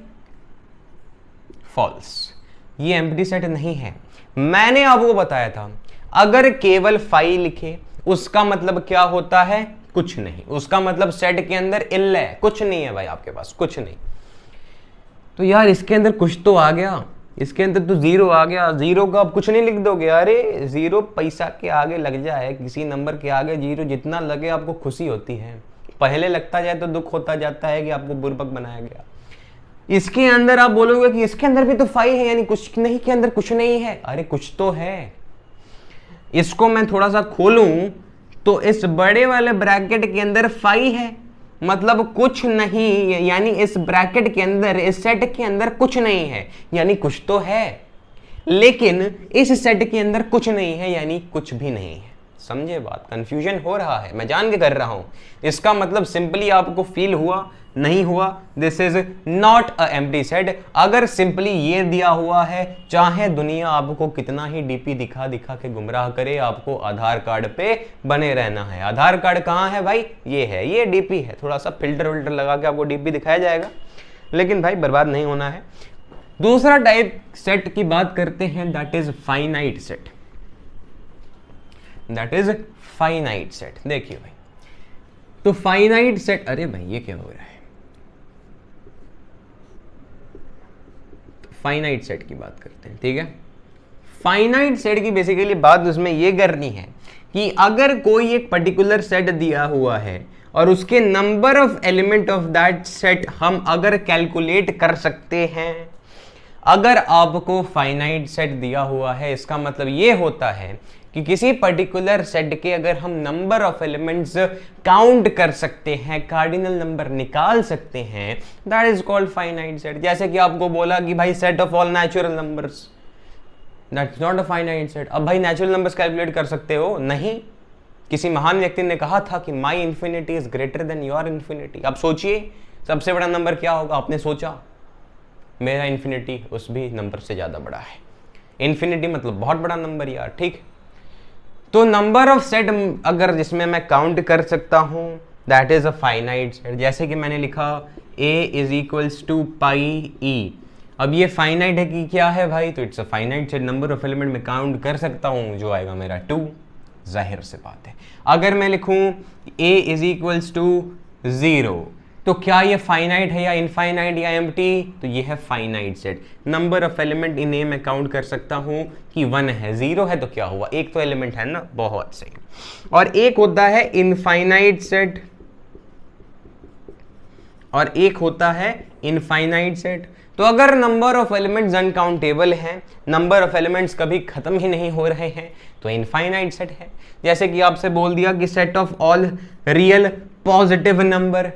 फॉल्स, ये एम्प्टी सेट नहीं है. मैंने आपको बताया था अगर केवल फाई लिखे उसका मतलब क्या होता है, कुछ नहीं. उसका मतलब सेट के अंदर इल है, कुछ नहीं है भाई आपके पास, कुछ नहीं. तो यार इसके अंदर कुछ तो आ गया, इसके अंदर तो जीरो आ गया, जीरो का आप कुछ नहीं लिख दोगे, अरे जीरो पैसा के आगे लग जाए, किसी नंबर के आगे जीरो जितना लगे आपको खुशी होती है, पहले लगता जाए तो दुख होता जाता है कि आपको बुर्बक बनाया गया। इसके अंदर आप बोलोगे कि इसके अंदर भी तो 5 है, यानी कुछ नहीं के अंदर कुछ नहीं है, अरे कुछ तो है। इसको मैं थोड़ा सा खोलूं तो इस बड़े वाले ब्रैकेट के अंदर 5 है, मतलब कुछ नहीं, यानी इस ब्रैकेट के अंदर, इस सेट के अंदर कुछ नहीं है, यानी कुछ तो है। लेकिन इस सेट के अंदर कुछ नहीं है, यानी कुछ भी नहीं है। समझे बात? कंफ्यूजन हो रहा है, मैं जान के कर रहा हूं। इसका मतलब सिंपली आपको फील हुआ, नहीं हुआ, this is not a empty set. अगर सिंपली ये दिया हुआ है, चाहे दुनिया आपको कितना ही डीपी दिखा दिखा के गुमराह करे, आपको आधार कार्ड पे बने रहना है। आधार कार्ड कहाँ है भाई? ये है, ये डीपी है। थोड़ा सा फिल्टर विल्टर लगा के आपको डीपी दिखाया जाएगा, लेकिन भाई बर्बाद नहीं होना है। दूसरा टाइप सेट की बात करते हैं, that is finite set. That is finite set. देखिए भाई, तो फाइनाइट सेट, अरे भाई ये क्या हो रहा है? फाइनाइट सेट की बात करते हैं, ठीक है। फाइनाइट सेट की बेसिकली बात उसमें ये करनी है कि अगर कोई एक पर्टिकुलर सेट दिया हुआ है और उसके number of element of that set हम अगर कैलकुलेट कर सकते हैं, अगर आपको फाइनाइट सेट दिया हुआ है, इसका मतलब ये होता है कि किसी पर्टिकुलर सेट के अगर हम नंबर ऑफ एलिमेंट्स काउंट कर सकते हैं, कार्डिनल नंबर निकाल सकते हैं, that is called finite set. जैसे कि आपको बोला कि भाई set of all natural numbers, that is not a finite set. अब भाई नेचुरल नंबर्स कैलकुलेट कर सकते हो? नहीं। किसी महान व्यक्ति ने कहा था कि my infinity is greater than your infinity. अब सोचिए सबसे बड़ा नंबर क्या होगा? आपने सोचा, मेरा इंफिनिटी उस भी नंबर से ज्यादा बड़ा है। इंफिनिटी मतलब बहुत बड़ा नंबर यार, ठीक। तो नंबर ऑफ सेट अगर जिसमें मैं काउंट कर सकता हूं, that is a finite set. जैसे कि मैंने लिखा a इज इक्वल्स टू पाई ई। अब ये फाइनाइट है कि क्या है भाई? तो it's a finite set. Number of element में काउंट कर सकता हूं, जो आएगा मेरा 2, जाहिर से बात है। अगर मैं लिखूं a इज इक्वल्स टू 0, तो क्या ये फाइनाइट है या इनफाइनाइट या एम्प्टी? तो ये है finite set. Number of element in A में काउंट कर सकता हूं कि 1 है, 0 है तो क्या हुआ? एक तो एलिमेंट है ना, बहुत सही। और एक होता है इनफाइनाइट सेट और एक होता है इनफाइनाइट सेट। तो अगर नंबर ऑफ एलिमेंट्स अनकाउंटेबल हैं, नंबर ऑफ एलिमेंट्स कभी खत्म ही नहीं हो रहे हैं, तो इनफाइनाइट सेट है। जैसे कि आपसे बोल दिया कि set of all real positive number,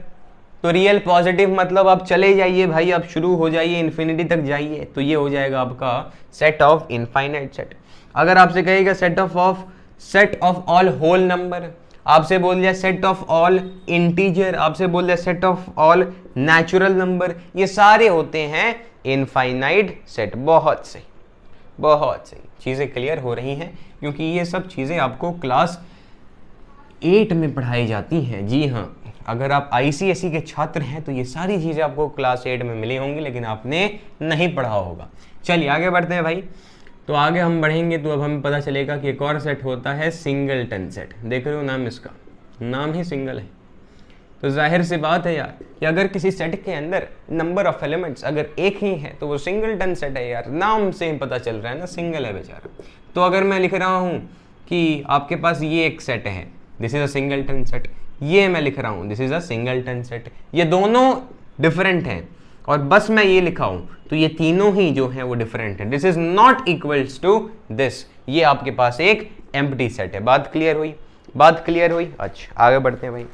तो रियल पॉजिटिव मतलब आप चले जाइए भाई, आप शुरू हो जाइए, इन्फिनिटी तक जाइए, तो ये हो जाएगा आपका सेट ऑफ इनफाइनाइट सेट। अगर आपसे कहेगा set of all whole number, आपसे बोल दिया सेट ऑफ ऑल इंटीजर, आपसे बोल दिया set of all natural number, ये सारे होते हैं इनफाइनाइट सेट। बहुत सही, बहुत सही। चीजें क्लियर हो रही हैं, क्योंकि ये सब चीजें आपको क्लास 8 में पढ़ाई जाती हैं। जी हाँ, अगर आप आईसीएसई के छात्र हैं तो ये सारी चीज़ें आपको क्लास 8 में मिली होंगी, लेकिन आपने नहीं पढ़ा होगा। चलिए आगे बढ़ते हैं भाई। तो आगे हम बढ़ेंगे तो अब हमें पता चलेगा कि एक और सेट होता है सिंगलटन सेट। देख रहे हो नाम, इसका नाम ही सिंगल है। तो जाहिर सी बात है यार कि अगर किसी सेट के अंदर नंबर ऑफ एलिमेंट्स अगर एक ही है तो वो सिंगलटन सेट है यार। नाम से ही पता चल रहा है ना, सिंगल है बेचारा। तो अगर मैं लिख रहा हूँ कि आपके पास ये एक सेट है, this is a singleton set, ये मैं लिख रहा हूं this is a singleton set, ये दोनों डिफरेंट हैं और बस मैं ये लिखा हूं तो ये तीनों ही जो हैं वो डिफरेंट है। This is not equals to this, ये आपके पास एक एम्प्टी सेट है। बात क्लियर हुई? बात क्लियर हुई? अच्छा आगे बढ़ते हैं भाई,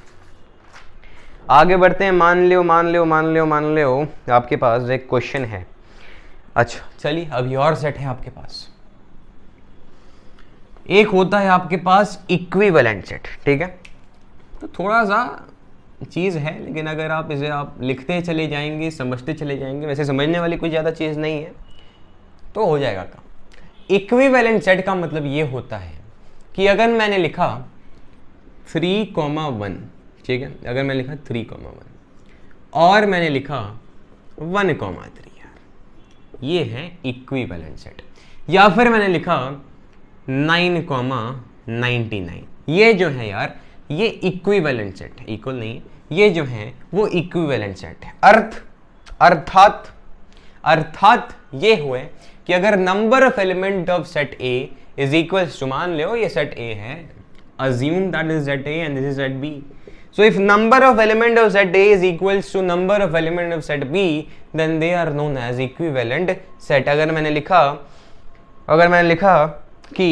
आगे बढ़ते हैं। मान लो आपके पास एक क्वेश्चन है। अच्छा चलिए, अभी और सेट है आपके पास। एक होता है आपके पास इक्विवेलेंट सेट, ठीक है। तो थोड़ा सा चीज़ है, लेकिन अगर आप इसे आप लिखते चले जाएंगे, समझते चले जाएंगे, वैसे समझने वाली कोई ज़्यादा चीज़ नहीं है, तो हो जाएगा काम। इक्विवेलेंट सेट का मतलब ये होता है कि अगर मैंने लिखा 3,1, ठीक है, अगर मैं लिखा 3,1 और मैंने लिखा 1,3 यार, ये है इक्विवेलेंट सेट। या फिर मैंने लिखा 9,99, ये जो है यार ये इक्विवेलेंट सेट है, इक्वल नहीं, ये जो है वो इक्विवेलेंट सेट है। अर्थात ये हुए कि अगर number of element of set A is equals to, मान लो ये सेट ए है, assume that is set A and this is set B. So if number of element of set A is equals to number of element of set B, then they are known as equivalent set. अगर मैंने लिखा कि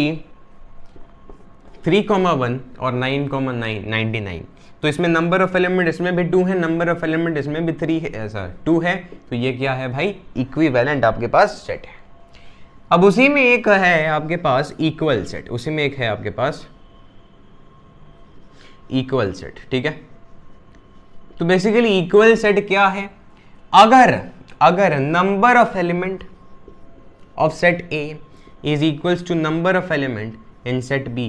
3,1 और 9,9 99, तो इसमें number of element इसमें भी 2 है, नंबर ऑफ एलिमेंट इसमें भी 3 है, ऐसा 2 है, तो ये क्या है भाई, इक्विवेलेंट आपके पास सेट है। अब उसी में एक है आपके पास इक्वल सेट, उसी में एक है आपके पास इक्वल सेट, ठीक है। तो बेसिकली इक्वल सेट क्या है, अगर number of element of set A is equals to number of element in set B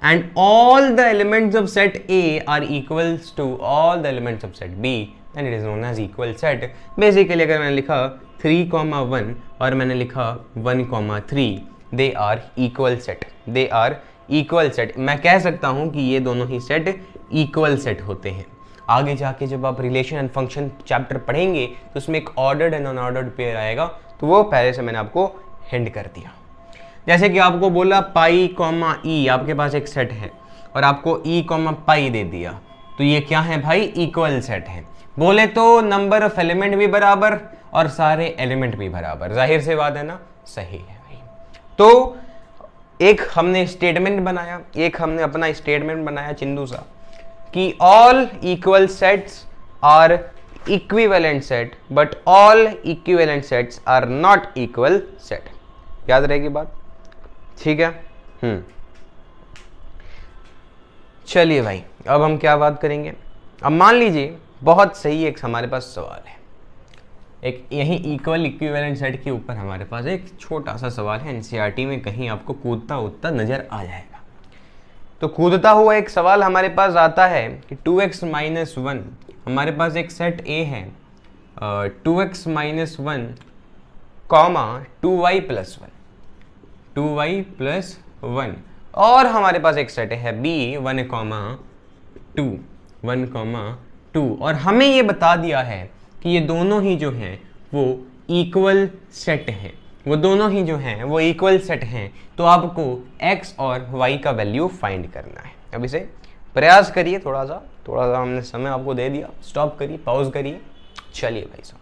and all the elements of set A are equals to all the elements of set B, then it is known as equal set. Basically अगर मैंने लिखा 3,1 और मैंने लिखा 1,3, they are equal set, they are equal set. मैं कह सकता हूं कि ये दोनों ही सेट इक्वल सेट होते हैं। आगे जाके जब आप रिलेशन एंड फंक्शन चैप्टर पढ़ेंगे तो उसमें एक ऑर्डर्ड एंड अनऑर्डर्ड पेयर आएगा, तो वो पहले से मैंने आपको हिंट कर दिया। जैसे कि आपको बोला पाई कॉमा ई, आपके पास एक सेट है और आपको ई कॉमा पाई दे दिया, तो ये क्या है भाई, इक्वल सेट है। बोले तो नंबर ऑफ एलिमेंट भी बराबर और सारे एलिमेंट भी बराबर, जाहिर से बात है ना, सही है भाई। तो एक हमने स्टेटमेंट बनाया, एक हमने अपना स्टेटमेंट बनाया चिंदू सा, कि all equal sets are equivalent set but all equivalent sets are not equal set. याद रहेगी बात, ठीक है। चलिए भाई, अब हम क्या बात करेंगे। अब मान लीजिए बहुत सही एक हमारे पास सवाल है, एक यही इक्वल इक्विवेलेंट सेट के ऊपर हमारे पास एक छोटा सा सवाल है, एनसीईआरटी में कहीं आपको कूदता उदता नजर आ जाएगा। तो कूदता हुआ एक सवाल हमारे पास आता है कि 2x - 1, हमारे पास एक सेट ए है 2x - 1, 2y + 1, 2y + 1, और हमारे पास एक सेट है b 1,2, 1,2, और हमें ये बता दिया है कि ये दोनों ही जो हैं वो इक्वल सेट हैं, वो दोनों ही जो हैं वो इक्वल सेट हैं। तो आपको x और y का वैल्यू फाइंड करना है। अब इसे प्रयास करिए, थोड़ा सा हमने समय आपको दे दिया, स्टॉप करिए, पॉज करिए। चलिए भाई साहब,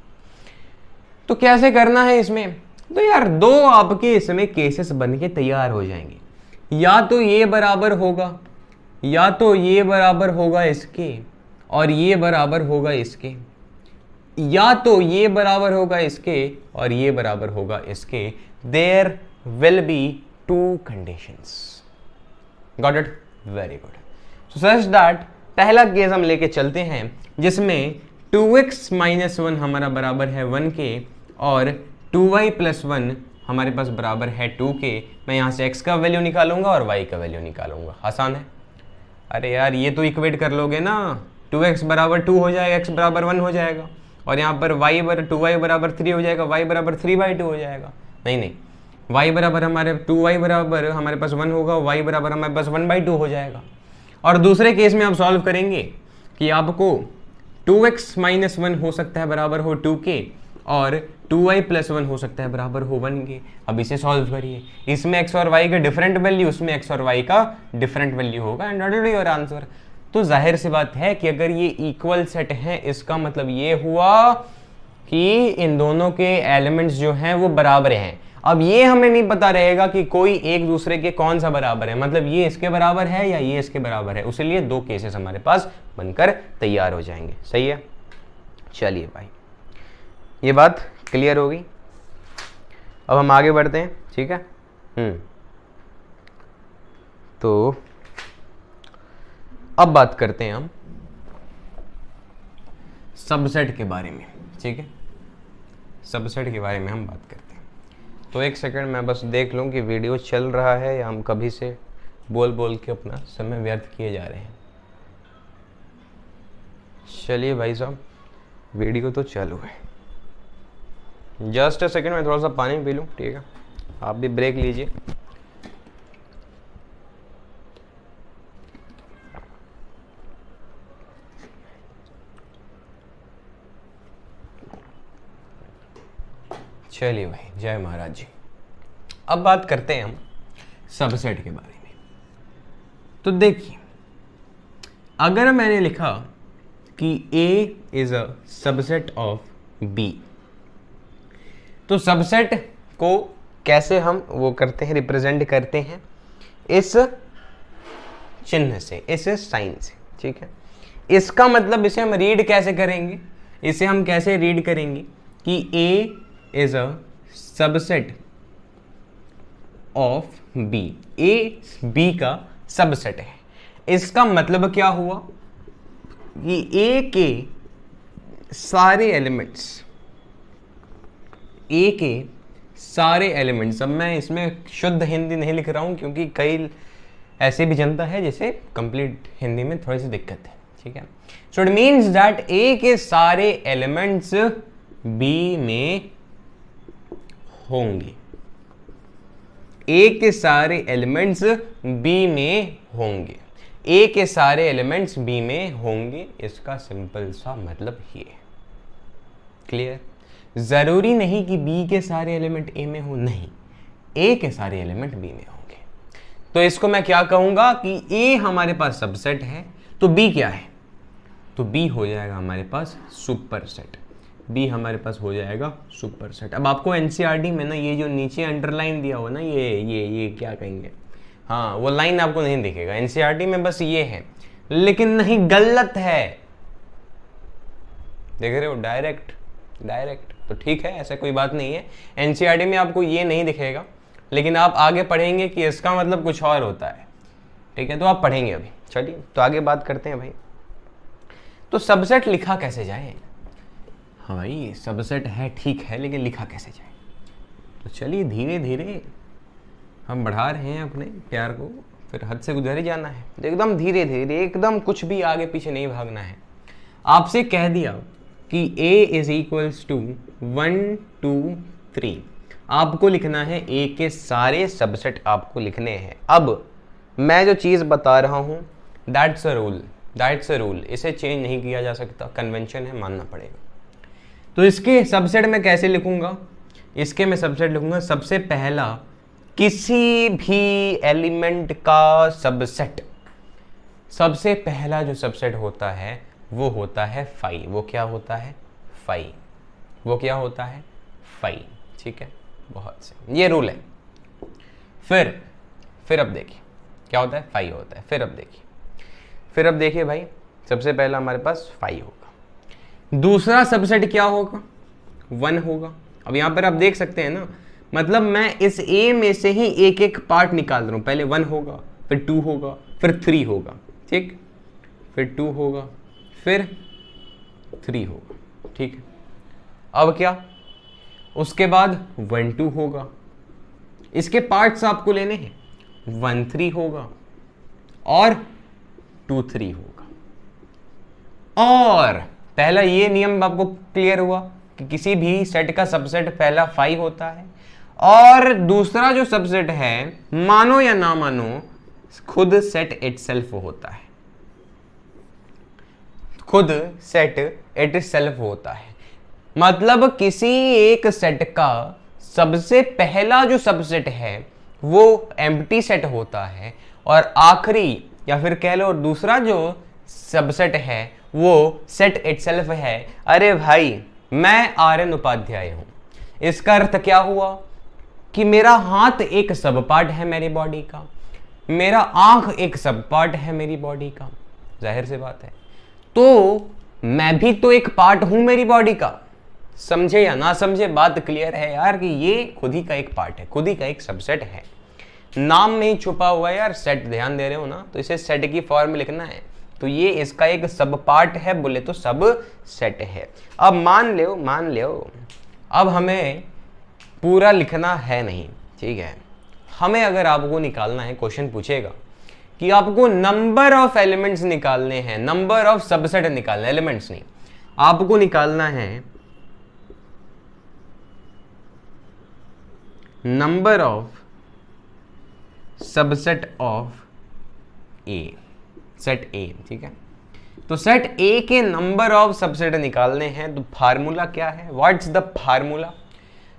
तो कैसे करना है इसमें, तो यार दो आपके इसमें केसेस बन के तैयार हो जाएंगे, या तो ये बराबर होगा, या तो ये बराबर होगा इसके और ये बराबर होगा इसके, या तो ये बराबर होगा इसके और ये बराबर होगा इसके। There will be 2 conditions. Got it, very good. So such that पहला केस हम लेके चलते हैं जिसमें 2x - 1 हमारा बराबर है 1 के और 2y + 1 हमारे पास बराबर है 2 के। मैं यहाँ से x का वैल्यू निकालूंगा और y का वैल्यू निकालूंगा। आसान है। अरे यार ये तो इक्वेट कर लोगे ना, 2x = 2 हो जाएगा, x = 1 हो जाएगा, और यहाँ पर 2y = 3 हो जाएगा, y = 3/2 हो जाएगा। नहीं, y बराबर हमारे 2y बराबर हमारे पास 1 होगा, y बराबर हमारे पास 1/2 हो जाएगा। और दूसरे केस में आप सॉल्व करेंगे कि आपको 2x - 1 हो सकता है बराबर हो 2 के और 2y + 1 हो सकता है बराबर हो 1 के। अब इसे सॉल्व करिए, इसमें x और y का डिफरेंट वैल्यू, उसमें x और y का डिफरेंट वैल्यू होगा, and that will be your answer. तो जाहिर सी बात है कि अगर ये इक्वल सेट है, इसका मतलब ये हुआ कि इन दोनों के एलिमेंट्स जो हैं वो बराबर हैं। अब ये हमें नहीं पता रहेगा कि कोई एक दूसरे के कौन सा बराबर है, मतलब ये इसके बराबर है या ये इसके बराबर है, उसलिए 2 केसेस हमारे पास बनकर तैयार हो जाएंगे। सही है, चलिए भाई ये बात क्लियर होगी। अब हम आगे बढ़ते हैं, ठीक है। तो अब बात करते हैं हम सबसेट के बारे में, ठीक है। सबसेट के बारे में हम बात करते हैं। तो एक सेकंड मैं बस देख लूं कि वीडियो चल रहा है या हम कभी से बोल बोल के अपना समय व्यर्थ किए जा रहे हैं। चलिए भाई साहब, वीडियो तो चालू है। जस्ट अ सेकंड, मैं थोड़ा सा पानी पी लूं, ठीक है। आप भी ब्रेक लीजिए। चलिए भाई, जय महाराज जी। अब बात करते हैं हम सबसेट के बारे में। तो देखिए, अगर मैंने लिखा कि A is a subset of B, तो सबसेट को कैसे हम वो करते हैं, रिप्रेजेंट करते हैं इस चिन्ह से, इस साइन से, ठीक है। इसका मतलब इसे हम रीड कैसे करेंगे, इसे हम कैसे रीड करेंगे कि A is a subset of B, A B का सबसेट है। इसका मतलब क्या हुआ कि A के सारे एलिमेंट्स, A के सारे एलिमेंट्स, अब मैं इसमें शुद्ध हिंदी नहीं लिख रहा हूं क्योंकि कई ऐसे भी जनता है जिसे कंप्लीट हिंदी में थोड़ी सी दिक्कत है, ठीक है। So it means that A के सारे एलिमेंट्स B में होंगे, A के सारे एलिमेंट्स B में होंगे, A के सारे एलिमेंट्स B में होंगे। इसका सिंपल सा मतलब ये, क्लियर। जरूरी नहीं कि B के सारे एलिमेंट A में हो, नहीं, A के सारे एलिमेंट B में होंगे। तो इसको मैं क्या कहूंगा कि A हमारे पास सबसेट है, तो B क्या है, तो B हो जाएगा हमारे पास सुपर सेट, B हमारे पास हो जाएगा सुपर सेट। अब आपको एनसीईआरटी में ना ये जो नीचे अंडरलाइन दिया हुआ ना, ये क्या कहेंगे, हाँ वो लाइन आपको नहीं दिखेगा एनसीईआरटी में, बस ये है, लेकिन नहीं, गलत है, देख रहे हो, डायरेक्ट तो ठीक है, ऐसा कोई बात नहीं है। एनसीईआरटी में आपको ये नहीं दिखेगा, लेकिन आप आगे पढ़ेंगे कि इसका मतलब कुछ और होता है, ठीक है, तो आप पढ़ेंगे अभी। चलिए तो आगे बात करते हैं भाई। तो सबसेट लिखा कैसे जाए, हाँ भाई सबसेट है ठीक है, लेकिन लिखा कैसे जाए, तो चलिए धीरे धीरे हम बढ़ा रहे हैं अपने प्यार को, फिर हद से गुजर ही जाना है, तो एकदम धीरे धीरे, एकदम कुछ भी आगे पीछे नहीं भागना है। आपसे कह दिया कि A इज इक्वल्स टू 1 2 3, आपको लिखना है A के सारे सबसेट आपको लिखने हैं। अब मैं जो चीज़ बता रहा हूँ दैट्स अ रूल, इसे चेंज नहीं किया जा सकता, कन्वेंशन है, मानना पड़ेगा। तो इसके सबसेट में कैसे लिखूंगा, इसके मैं सबसेट लिखूंगा, सबसे पहला किसी भी एलिमेंट का सबसेट, सबसे पहला जो सबसेट होता है वो होता है फाई। वो क्या होता है, फाई, वो क्या होता है, फाई, ठीक है, बहुत से, ये रूल है। फिर अब देखिए क्या होता है, फाई होता है। फिर अब देखिए भाई, सबसे पहला हमारे पास फाई होगा, दूसरा सबसेट क्या होगा, 1 होगा। अब यहां पर आप देख सकते हैं ना, मतलब मैं इस A में से ही एक एक पार्ट निकाल रहा हूं, पहले 1 होगा, फिर 2 होगा, फिर 3 होगा, ठीक, फिर 2 होगा, फिर 3 होगा, ठीक है। अब क्या, उसके बाद 1 2 होगा, इसके पार्ट्स आपको लेने हैं, 1 3 होगा और 2 3 होगा। और पहला ये नियम आपको क्लियर हुआ कि किसी भी सेट का सबसेट पहला 5 होता है, और दूसरा जो सबसेट है, मानो या ना मानो, खुद सेट इटसेल्फ होता है, खुद सेट इटसेल्फ होता है। मतलब किसी एक सेट का सबसे पहला जो सबसेट है वो एम्प्टी सेट होता है, और आखिरी या फिर कह लो दूसरा जो सबसेट है वो सेट इटसेल्फ है। अरे भाई, मैं आर्यन उपाध्याय हूं, इसका अर्थ क्या हुआ कि मेरा हाथ एक सब पार्ट है मेरी बॉडी का, मेरा आंख एक सब पार्ट है मेरी बॉडी का, जाहिर सी बात है, तो मैं भी तो एक पार्ट हूं मेरी बॉडी का। समझे या ना समझे, बात क्लियर है यार कि ये खुद ही का एक पार्ट है, खुद ही का एक सबसेट है, नाम में ही छुपा हुआ है यार, सेट, ध्यान दे रहे हो ना, तो इसे सेट की फॉर्म में लिखना है, तो ये इसका एक सब पार्ट है, बोले तो सब सेट है। अब मान लो अब हमें पूरा लिखना है नहीं, ठीक है, हमें अगर आपको निकालना है, क्वेश्चन पूछेगा कि आपको नंबर ऑफ एलिमेंट्स निकालने हैं, नंबर ऑफ सबसेट निकालना, एलिमेंट्स नहीं, आपको निकालना है number of subset of A, set ए, ठीक है। तो सेट ए के नंबर ऑफ सबसेट निकालने हैं, तो फार्मूला क्या है, व्हाट्स द फार्मूला,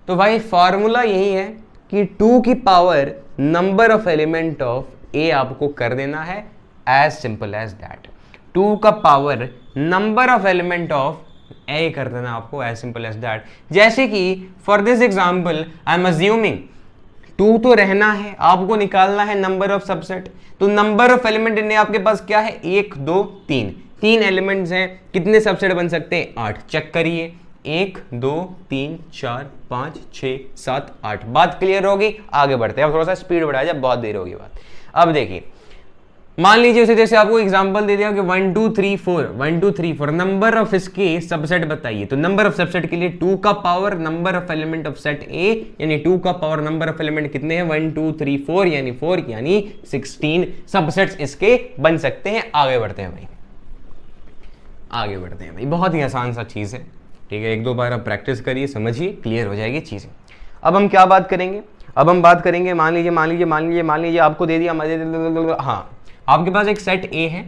तो भाई फार्मूला यही है कि 2 की power number of element of A आपको कर देना है, एज सिंपल एज दैट। 2 का power number of element of A कर देना आपको, एज सिंपल एज दैट। जैसे कि for this example I am assuming 2 तो रहना है, आपको निकालना है नंबर ऑफ सबसेट। तो नंबर ऑफ एलिमेंट इन आपके पास क्या है, 1 2 3, 3 एलिमेंट्स हैं। कितने सबसेट बन सकते हैं, 8। चेक करिए, 1 2 3 4 5 6 7 8। बात क्लियर होगी, आगे बढ़ते हैं। अब थोड़ा सा स्पीड बढ़ाया जाए, बहुत देर होगी बात। अब देखिए, मान लीजिए उसे जैसे आपको एग्जांपल दे दिया कि 1 2 3 4 1 2 3 4 नंबर ऑफ इसके सबसेट बताइए। तो नंबर ऑफ सबसेट के लिए 2 का power number of element of set ए, यानी 2 का पावर नंबर ऑफ एलिमेंट कितने हैं, 1 2 3 4 यानी 4 यानी 16 सबसेट्स इसके बन सकते हैं। आगे बढ़ते हैं भाई, आगे बढ़ते हैं भाई। बहुत ही आसान सा चीज है, ठीक है। 1-2 बार आप प्रैक्टिस करिए, समझिए, क्लियर हो जाएगी चीजें। अब हम क्या बात करेंगे, अब हम बात करेंगे, मान लीजिए आपको दे दिया, हाँ, आपके पास एक सेट ए है,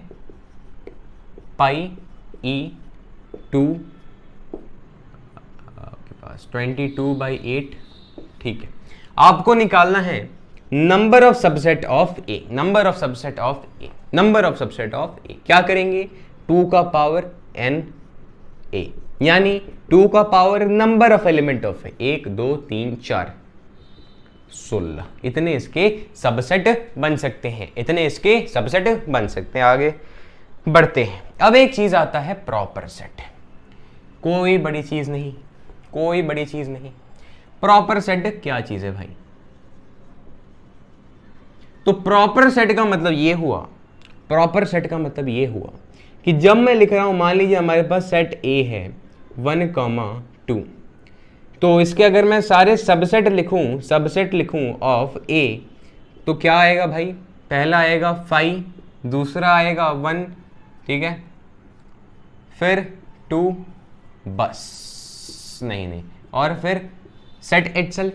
पाई ई 2, आपके पास 22/8, ठीक है। आपको निकालना है number of subset of A, number of subset of A, number of subset of A. क्या करेंगे, 2 का पावर n ए, यानी 2 का power number of element of ए, 1 2 3 4 16। इतने इसके सबसेट बन सकते हैं, इतने इसके सबसेट बन सकते हैं। आगे बढ़ते हैं। अब एक चीज आता है प्रॉपर सेट, कोई बड़ी चीज नहीं, कोई बड़ी चीज नहीं। प्रॉपर सेट क्या चीज है भाई, तो प्रॉपर सेट का मतलब ये हुआ, प्रॉपर सेट का मतलब ये हुआ कि जब मैं लिख रहा हूं, मान लीजिए हमारे पास सेट ए है 1 2, तो इसके अगर मैं सारे सबसेट लिखूं ऑफ ए, तो क्या आएगा भाई, पहला आएगा 5, दूसरा आएगा 1, ठीक है, फिर 2, बस नहीं, और फिर सेट इटसेल्फ,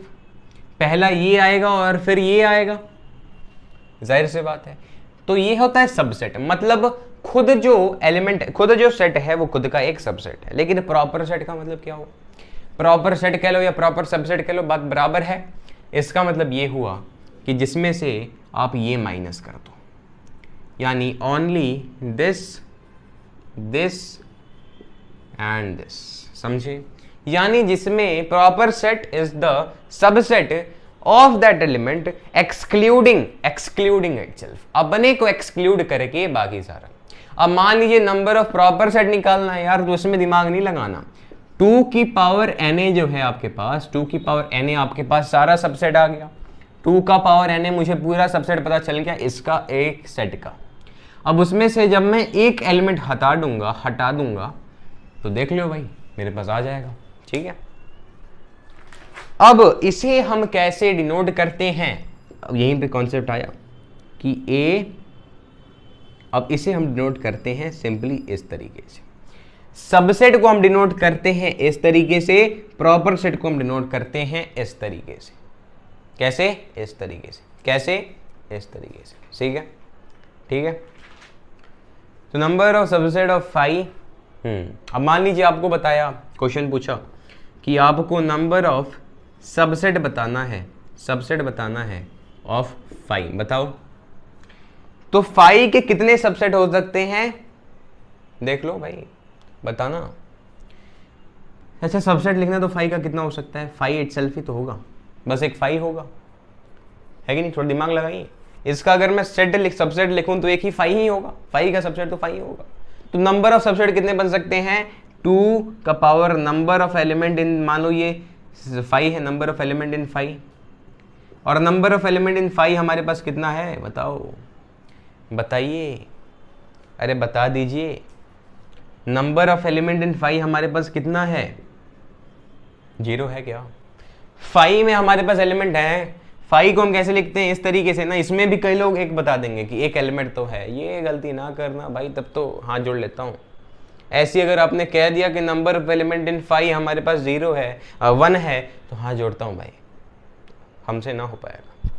पहला ये आएगा और फिर ये आएगा, जाहिर सी बात है। तो ये होता है सबसेट, मतलब खुद जो एलिमेंट, खुद जो सेट है वो खुद का एक सबसेट है। लेकिन प्रॉपर सेट का मतलब क्या हुआ, प्रॉपर सेट कह लो या प्रॉपर सबसेट कह लो, बात बराबर है। इसका मतलब ये हुआ कि जिसमें से आप ये माइनस कर दो, यानी ओनली दिस एंड दिस, समझे, यानी जिसमें proper set is the subset of that element excluding itself, अपने को एक्सक्लूड करके बाकी सारा। अब मान लीजिए नंबर ऑफ प्रॉपर सेट निकालना है यार, तो उसमें दिमाग नहीं लगाना। 2 की पावर na जो है आपके पास, 2 की पावर na आपके पास सारा सबसेट आ गया। 2 का पावर na मुझे पूरा सबसेट पता चल गया इसका एक सेट का। अब उसमें से जब मैं एक एलिमेंट हटा दूंगा तो देख लो भाई मेरे पास आ जाएगा, ठीक है। अब इसे हम कैसे डिनोट करते हैं, अब यहीं पे कॉन्सेप्ट आया कि a, अब इसे हम डिनोट करते हैं सिंपली इस तरीके से। सबसेट को हम डिनोट करते हैं इस तरीके से, प्रॉपर सेट को हम डिनोट करते हैं इस तरीके से। कैसे, इस तरीके से, कैसे, इस तरीके से, ठीक है, ठीक है। तो नंबर ऑफ सबसेट ऑफ 5, अब मान लीजिए आपको बताया, क्वेश्चन पूछा कि आपको नंबर ऑफ सबसेट बताना है ऑफ 5, बताओ। तो 5 के कितने सबसेट हो सकते हैं, देख लो भाई, बताना। अच्छा, सबसेट लिखना तो 5 का कितना हो सकता है, 5 इटसेल्फ ही तो होगा, बस एक 5 होगा, है कि नहीं, थोड़ा दिमाग लगाइए। इसका अगर मैं सबसेट लिखूं तो एक ही 5 ही होगा, 5 का सबसेट तो 5 ही होगा। तो नंबर ऑफ सबसेट कितने बन सकते हैं, 2 का पावर नंबर ऑफ एलिमेंट इन, मान लो ये 5 है, नंबर ऑफ एलिमेंट इन 5, और नंबर ऑफ एलिमेंट इन 5 हमारे पास कितना है, बताओ, बताइए, अरे बता दीजिए। नंबर ऑफ एलिमेंट इन 5 हमारे पास कितना है, 0 है क्या। 5 में हमारे पास एलिमेंट है, 5 को हम कैसे लिखते हैं, इस तरीके से ना। इसमें भी कई लोग एक बता देंगे कि एक एलिमेंट तो है, ये गलती ना करना भाई, तब तो हाथ जोड़ लेता हूँ। ऐसी अगर आपने कह दिया कि नंबर ऑफ एलिमेंट इन 5 हमारे पास 0 है, 1 है, तो हाथ जोड़ता हूँ भाई, हमसे ना हो पाएगा।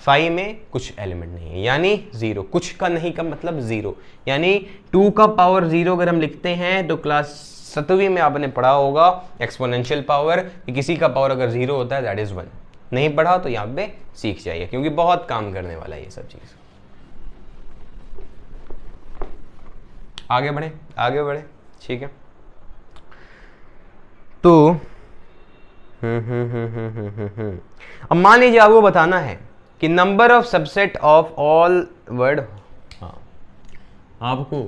5 में कुछ एलिमेंट नहीं है, यानी 0, कुछ का नहीं का मतलब 0, यानी 2 का पावर 0 अगर हम लिखते हैं तो क्लास 7वीं में आपने पढ़ा होगा एक्सपोनेंशियल पावर, कि किसी का पावर अगर 0 होता है दैट इज 1, नहीं पढ़ा तो यहाँ पे सीख जाइए, क्योंकि बहुत काम करने वाला है ये सब चीज़। आगे बढ़े, आगे बढ़े, ठीक है। तो अब मान लीजिए आपको बताना है कि number of subset of all word, हाँ आपको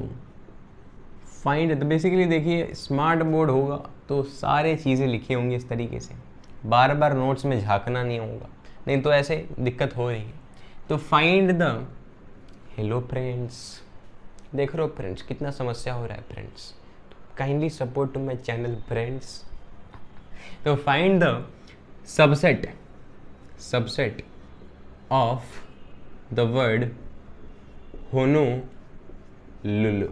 फाइंड, तो बेसिकली देखिए स्मार्ट बोर्ड होगा तो सारे चीज़ें लिखी होंगी इस तरीके से, बार बार नोट्स में झांकना नहीं होगा, नहीं तो ऐसे दिक्कत हो रही है। तो फाइंड द, हेलो फ्रेंड्स, देख रहे हो फ्रेंड्स कितना समस्या हो रहा है friends, kindly support to my channel friends. तो find the subset of the word Honolulu.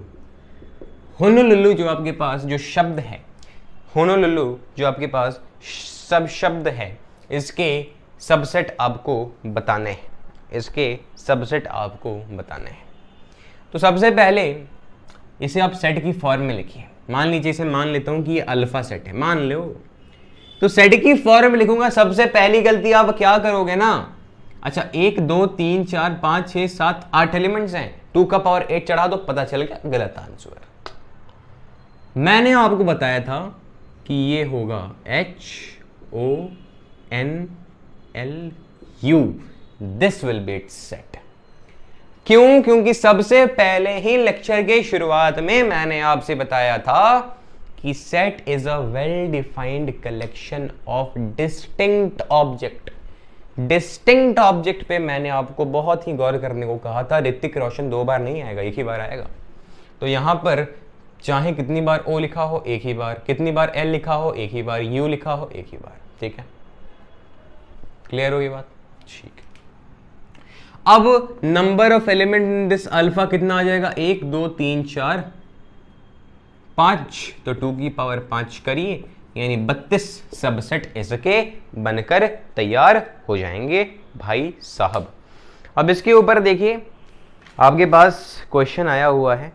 Honolulu जो आपके पास जो शब्द है, होनोलुलु जो आपके पास सब शब्द है, इसके सबसेट आपको बताने हैं, इसके सबसेट आपको बताने हैं। तो सबसे पहले इसे आप सेट की फॉर्म में लिखिए। मान लीजिए इसे मान लेता हूं कि ये अल्फा सेट है, मान लो, तो सेट की फॉर्म में लिखूंगा। सबसे पहली गलती आप क्या करोगे ना, अच्छा 1 2 3 4 5 6 7 8 एलिमेंट्स हैं, 2 का पावर 8 चढ़ा दो, पता चल गया गलत आंसर। मैंने आपको बताया था कि ये होगा HONLU, this will be it's set. क्यों? क्योंकि सबसे पहले ही लेक्चर के शुरुआत में मैंने आपसे बताया था कि set is a well defined collection of distinct object. Distinct object पे मैंने आपको बहुत ही गौर करने को कहा था। ऋतिक रोशन 2 बार नहीं आएगा, एक ही बार आएगा। तो यहां पर चाहे कितनी बार O लिखा हो एक ही बार, कितनी बार L लिखा हो एक ही बार, U लिखा हो एक ही बार, ठीक है। क्लियर होगी बात? ठीक है। अब number of element in this alpha कितना आ जाएगा, 1 2 3 4 5, तो 2 की पावर 5 करिए, यानी 32 सबसेट इसके बनकर तैयार हो जाएंगे भाई साहब। अब इसके ऊपर देखिए, आपके पास क्वेश्चन आया हुआ है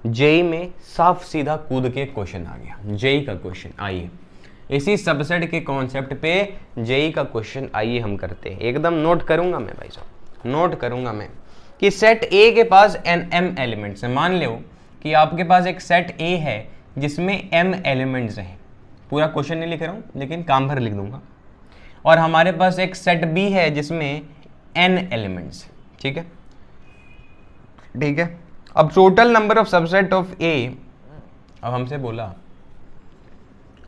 जेई में, साफ सीधा कूद के क्वेश्चन आ गया जेई का क्वेश्चन। आइए इसी सबसेट के कॉन्सेप्ट पे जेई का क्वेश्चन आइए हम करते हैं। एकदम नोट करूंगा मैं भाई साहब, नोट करूंगा मैं कि सेट ए के पास m एलिमेंट्स हैं। मान लो कि आपके पास एक सेट ए है जिसमें m एलिमेंट्स हैं, पूरा क्वेश्चन नहीं लिख रहा हूं लेकिन काम भर लिख दूंगा। और हमारे पास एक सेट बी है जिसमें n एलिमेंट्स, ठीक है, ठीक है। अब total number of subset of A, अब हमसे बोला,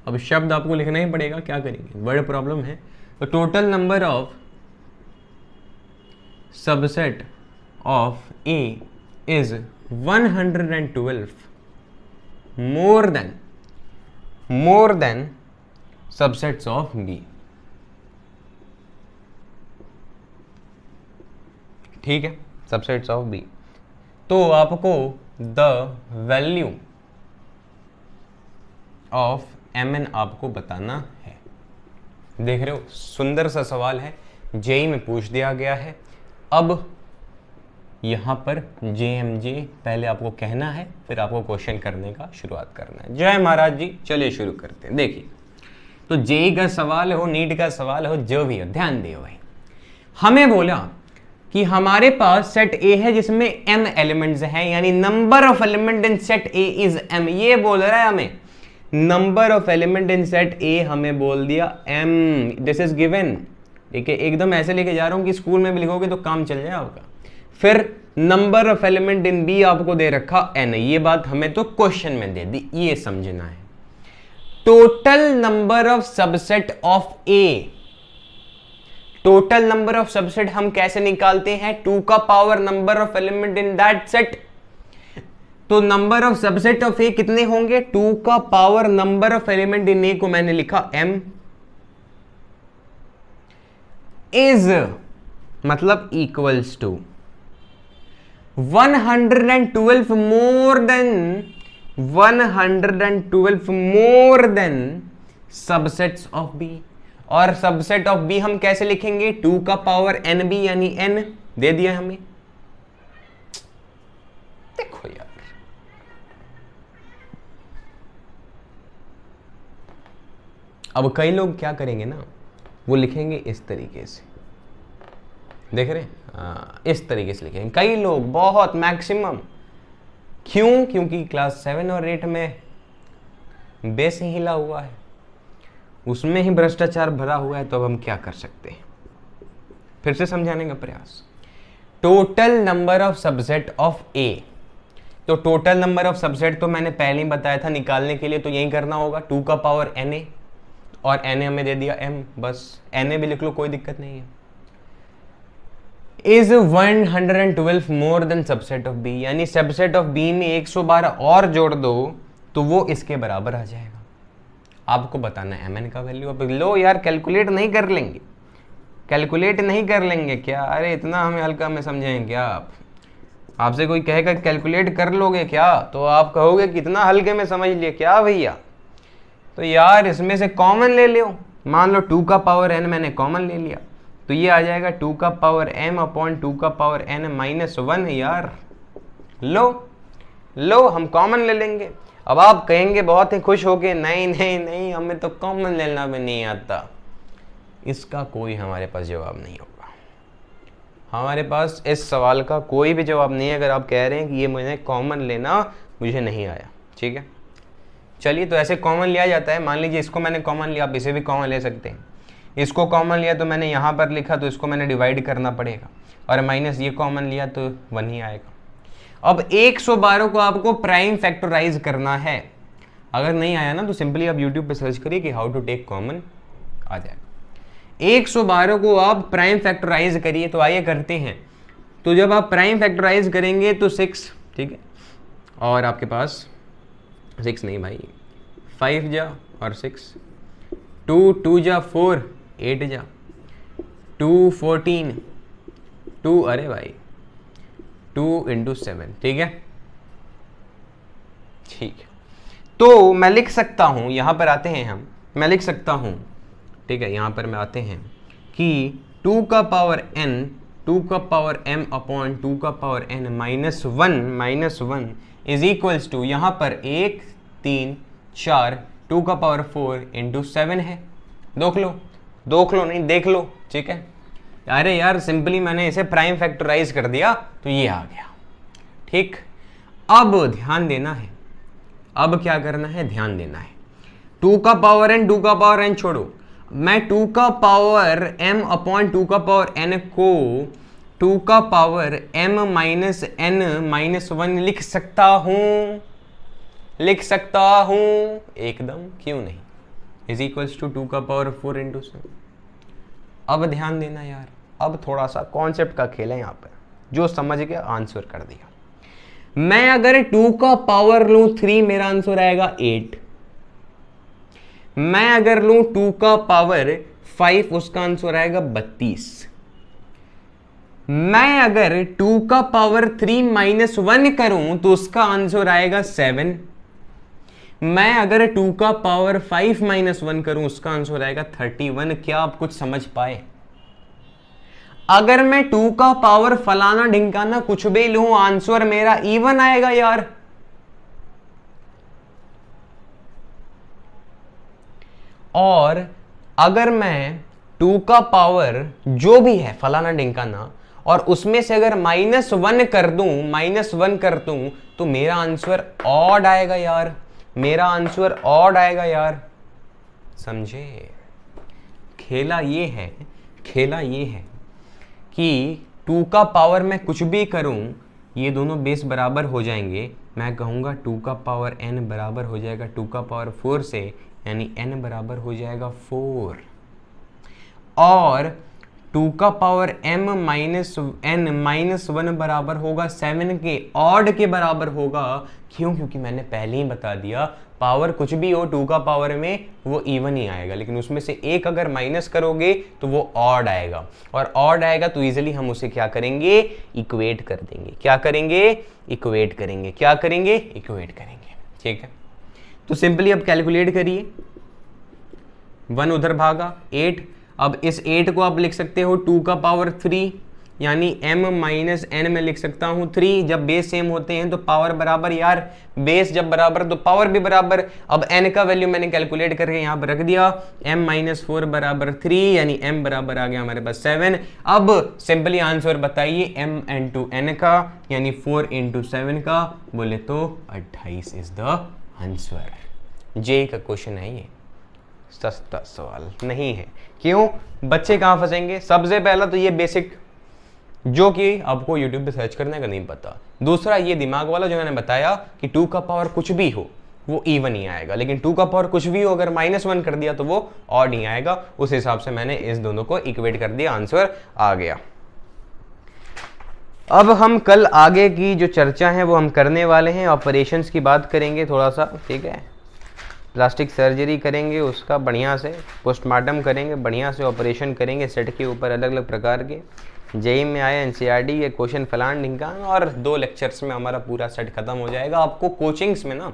अब शब्द आपको लिखना ही पड़ेगा, क्या करेंगे, वर्ड प्रॉब्लम है। तो total number of subset of A is 112, more than subsets of B, ठीक है, सबसेट्स ऑफ बी। तो आपको द वैल्यू ऑफ mn आपको बताना है। देख रहे हो, सुंदर सा सवाल है, जेई में पूछ दिया गया है। अब यहां पर JMJ पहले आपको कहना है, फिर आपको क्वेश्चन करने का शुरुआत करना है। जय महाराज जी, चलिए शुरू करते हैं। देखिए, तो जेई का सवाल हो, नीट का सवाल हो, जो भी हो, ध्यान दियो भाई। हमें बोला कि हमारे पास सेट ए है जिसमें m एलिमेंट्स हैं, यानी number of element in set A is m। ये बोल रहा है हमें, number of element in set ए हमें बोल दिया m, दिस इज गिवन। ठीक है, एकदम ऐसे लेके जा रहा हूं कि स्कूल में भी लिखोगे तो काम चल जाए आपका। फिर number of element in B आपको दे रखा n, ये बात हमें तो क्वेश्चन में दे दी, ये समझना है। Total number of subset of A, total number of subset हम कैसे निकालते हैं, 2 का power number of element in that set. तो number of subset of A कितने होंगे, 2 का power number of element in A को मैंने लिखा m, इज मतलब equals to 112 more than subsets of B. और सबसेट ऑफ बी हम कैसे लिखेंगे, 2 का पावर NB, यानी n दे दिया हमें। देखो यार, अब कई लोग क्या करेंगे ना, वो लिखेंगे इस तरीके से, देख रहे हैं, इस तरीके से लिखेंगे कई लोग, बहुत मैक्सिमम। क्यों? क्योंकि क्लास 7 और 8 में बेस ही हिला हुआ है, उसमें ही भ्रष्टाचार भरा हुआ है। तो अब हम क्या कर सकते हैं, फिर से समझाने का प्रयास। Total number of subset of A, तो टोटल नंबर ऑफ सबसेट तो मैंने पहले ही बताया था, निकालने के लिए तो यही करना होगा 2 का पावर na, और na हमें दे दिया m, बस na भी लिख लो, कोई दिक्कत नहीं है। Is 112 more than subset of B, यानी सबसेट ऑफ बी में 112 और जोड़ दो तो वो इसके बराबर आ जाएगा। आपको बताना है mn का वैल्यू। अब लो यार, कैलकुलेट नहीं कर लेंगे, कैलकुलेट नहीं कर लेंगे क्या? अरे इतना हमें हल्का में समझेंगे क्या आप? आपसे कोई कहेगा कैलकुलेट कर लोगे क्या, तो आप कहोगे कितना हल्के में समझ लिए क्या भैया? तो यार इसमें से कॉमन ले लो, मान लो 2 का पावर n मैंने कॉमन ले लिया, तो ये आ जाएगा 2 का पावर m अपॉन 2 का पावर n माइनस 1। यार लो हम कॉमन ले लेंगे। अब आप कहेंगे बहुत ही खुश होके, नहीं नहीं नहीं हमें तो कॉमन लेना भी नहीं आता। इसका कोई हमारे पास जवाब नहीं होगा, हमारे पास इस सवाल का कोई भी जवाब नहीं है अगर आप कह रहे हैं कि ये मुझे कॉमन लेना मुझे नहीं आया। ठीक है, चलिए तो ऐसे कॉमन लिया जाता है। मान लीजिए इसको मैंने कॉमन लिया, आप इसे भी कॉमन ले सकते हैं। इसको कॉमन लिया तो मैंने यहाँ पर लिखा, तो इसको मैंने डिवाइड करना पड़ेगा, और माइनस ये कॉमन लिया तो 1 ही आएगा। अब 112 को आपको प्राइम फैक्टराइज करना है। अगर नहीं आया ना तो सिंपली आप यूट्यूब पे सर्च करिए कि हाउ टू टेक कॉमन, आ जाएगा। 112 को आप प्राइम फैक्टराइज करिए, तो आइए करते हैं। तो जब आप प्राइम फैक्टराइज करेंगे तो 6, ठीक है, और आपके पास 6 नहीं भाई, 5 जा और 6, 2 जा 4, 8 जा 2 14, 2 अरे भाई 2 × 7, ठीक है। ठीक है, तो मैं लिख सकता हूं, यहां पर आते हैं हम, मैं लिख सकता हूं, ठीक है, यहां पर मैं आते हैं कि 2 का पावर n, 2 का पावर m अपॉन 2 का power n minus 1 is equals to, यहां पर 1 3 4 2 का पावर 4 × 7 है। देख लो नहीं देख लो, ठीक है। अरे यार सिंपली मैंने इसे प्राइम फैक्टराइज कर दिया तो ये आ गया। ठीक, अब ध्यान देना है, अब क्या करना है, ध्यान देना है। 2 का पावर n, 2 का पावर n छोड़ो, मैं 2 का पावर m अपॉन 2 का पावर n को 2 का power m minus n minus 1 लिख सकता हूं, एकदम, क्यों नहीं, इज इक्वल्स टू 2 का पावर 4 × 7। अब ध्यान देना यार, अब थोड़ा सा कॉन्सेप्ट का खेल है यहाँ पर, जो समझ गया आंसर कर दिया। मैं अगर 2 का पावर लूं 3, मेरा आंसर आएगा 8। मैं अगर लूं 2 का पावर 5, उसका आंसर आएगा 32। मैं अगर 2 का पावर 3 माइनस 1 करूं तो उसका आंसर आएगा 7। मैं अगर 2 का पावर 5 माइनस 1 करूं उसका आंसर आएगा 31। क्या आप कुछ समझ पाए? अगर मैं 2 का पावर फलाना ढिंकाना कुछ भी लूं, आंसर मेरा इवन आएगा यार। और अगर मैं 2 का पावर जो भी है फलाना ढिंकाना, और उसमें से अगर -1 कर दूं, तो मेरा आंसर ऑड आएगा यार, मेरा आंसर ऑड आएगा यार, समझे? खेला ये है कि 2 का पावर में कुछ भी करूं, ये दोनों बेस बराबर हो जाएंगे। मैं कहूंगा 2 का पावर n बराबर हो जाएगा 2 का पावर 4 से, यानी n बराबर हो जाएगा 4, और 2 का power m minus n minus 1 बराबर होगा 7 के, ऑड के बराबर होगा। क्यों? क्योंकि मैंने पहले ही बता दिया, पावर कुछ भी हो 2 का पावर में वो इवन ही आएगा, लेकिन उसमें से एक अगर माइनस करोगे तो वो ऑड आएगा, और ऑड आएगा तो इजीली हम उसे क्या करेंगे, इक्वेट कर देंगे। क्या करेंगे? इक्वेट करेंगे। क्या करेंगे? इक्वेट करेंगे। ठीक है, तो सिंपली अब कैलकुलेट करिए, 1 उधर भागा 8। अब इस 8 को आप लिख सकते हो 2 का पावर 3, यानी m माइनस एन में लिख सकता हूँ 3। जब बेस सेम होते हैं तो पावर बराबर, यार बेस जब बराबर तो पावर भी बराबर। अब n का वैल्यू मैंने कैलकुलेट करके यहाँ पर रख दिया, m माइनस 4 बराबर 3, यानी m बराबर आ गया हमारे पास 7। अब सिंपली आंसर बताइए m इंटू n का, यानी 4 इंटू 7 का, बोले तो 28 इज द आंसर। जे का क्वेश्चन है ये, सस्ता सवाल नहीं है। क्यों? बच्चे कहाँ फंसेंगे? सबसे पहला तो ये बेसिक जो कि आपको YouTube पे सर्च करने का नहीं पता। दूसरा ये दिमाग वाला जो मैंने बताया कि 2 का पावर कुछ भी हो वो इवन ही आएगा, लेकिन 2 का पावर कुछ भी हो अगर -1 कर दिया तो वो ऑड नहीं आएगा। उस हिसाब से मैंने इस दोनों को इक्वेट कर दिया, आंसर आ गया। अब हम कल आगे की जो चर्चा है वो हम करने वाले हैं, ऑपरेशंस की बात करेंगे थोड़ा सा, ठीक है। प्लास्टिक सर्जरी करेंगे, उसका बढ़िया से पोस्टमार्टम करेंगे, बढ़िया से ऑपरेशन करेंगे सेट के ऊपर अलग अलग प्रकार के। जेई में आए एनसीईआरटी के क्वेश्चन फलान ढिंकान, और 2 लेक्चर्स में हमारा पूरा सेट खत्म हो जाएगा। आपको कोचिंग्स में ना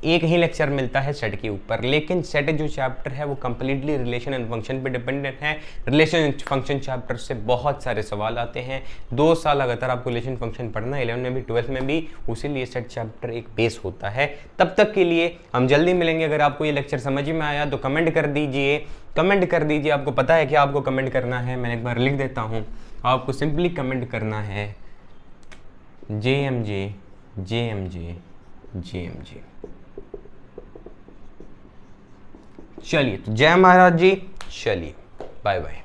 एक ही लेक्चर मिलता है सेट के ऊपर, लेकिन सेट जो चैप्टर है वो कंप्लीटली रिलेशन एंड फंक्शन पे डिपेंडेंट है। रिलेशन एंड फंक्शन चैप्टर से बहुत सारे सवाल आते हैं। 2 साल लगातार आपको रिलेशन फंक्शन पढ़ना है, 11 में भी 12 में भी, उसीलिए सेट चैप्टर एक बेस होता है। तब तक के लिए हम जल्दी मिलेंगे। अगर आपको ये लेक्चर समझ में आया तो कमेंट कर दीजिए, कमेंट कर दीजिए। आपको पता है कि आपको कमेंट करना है, मैंने एक बार लिख देता हूँ। आपको सिंपली कमेंट करना है JMJ JMJ JMJ। चलिए तो जय महाराज जी, चलिए बाय बाय।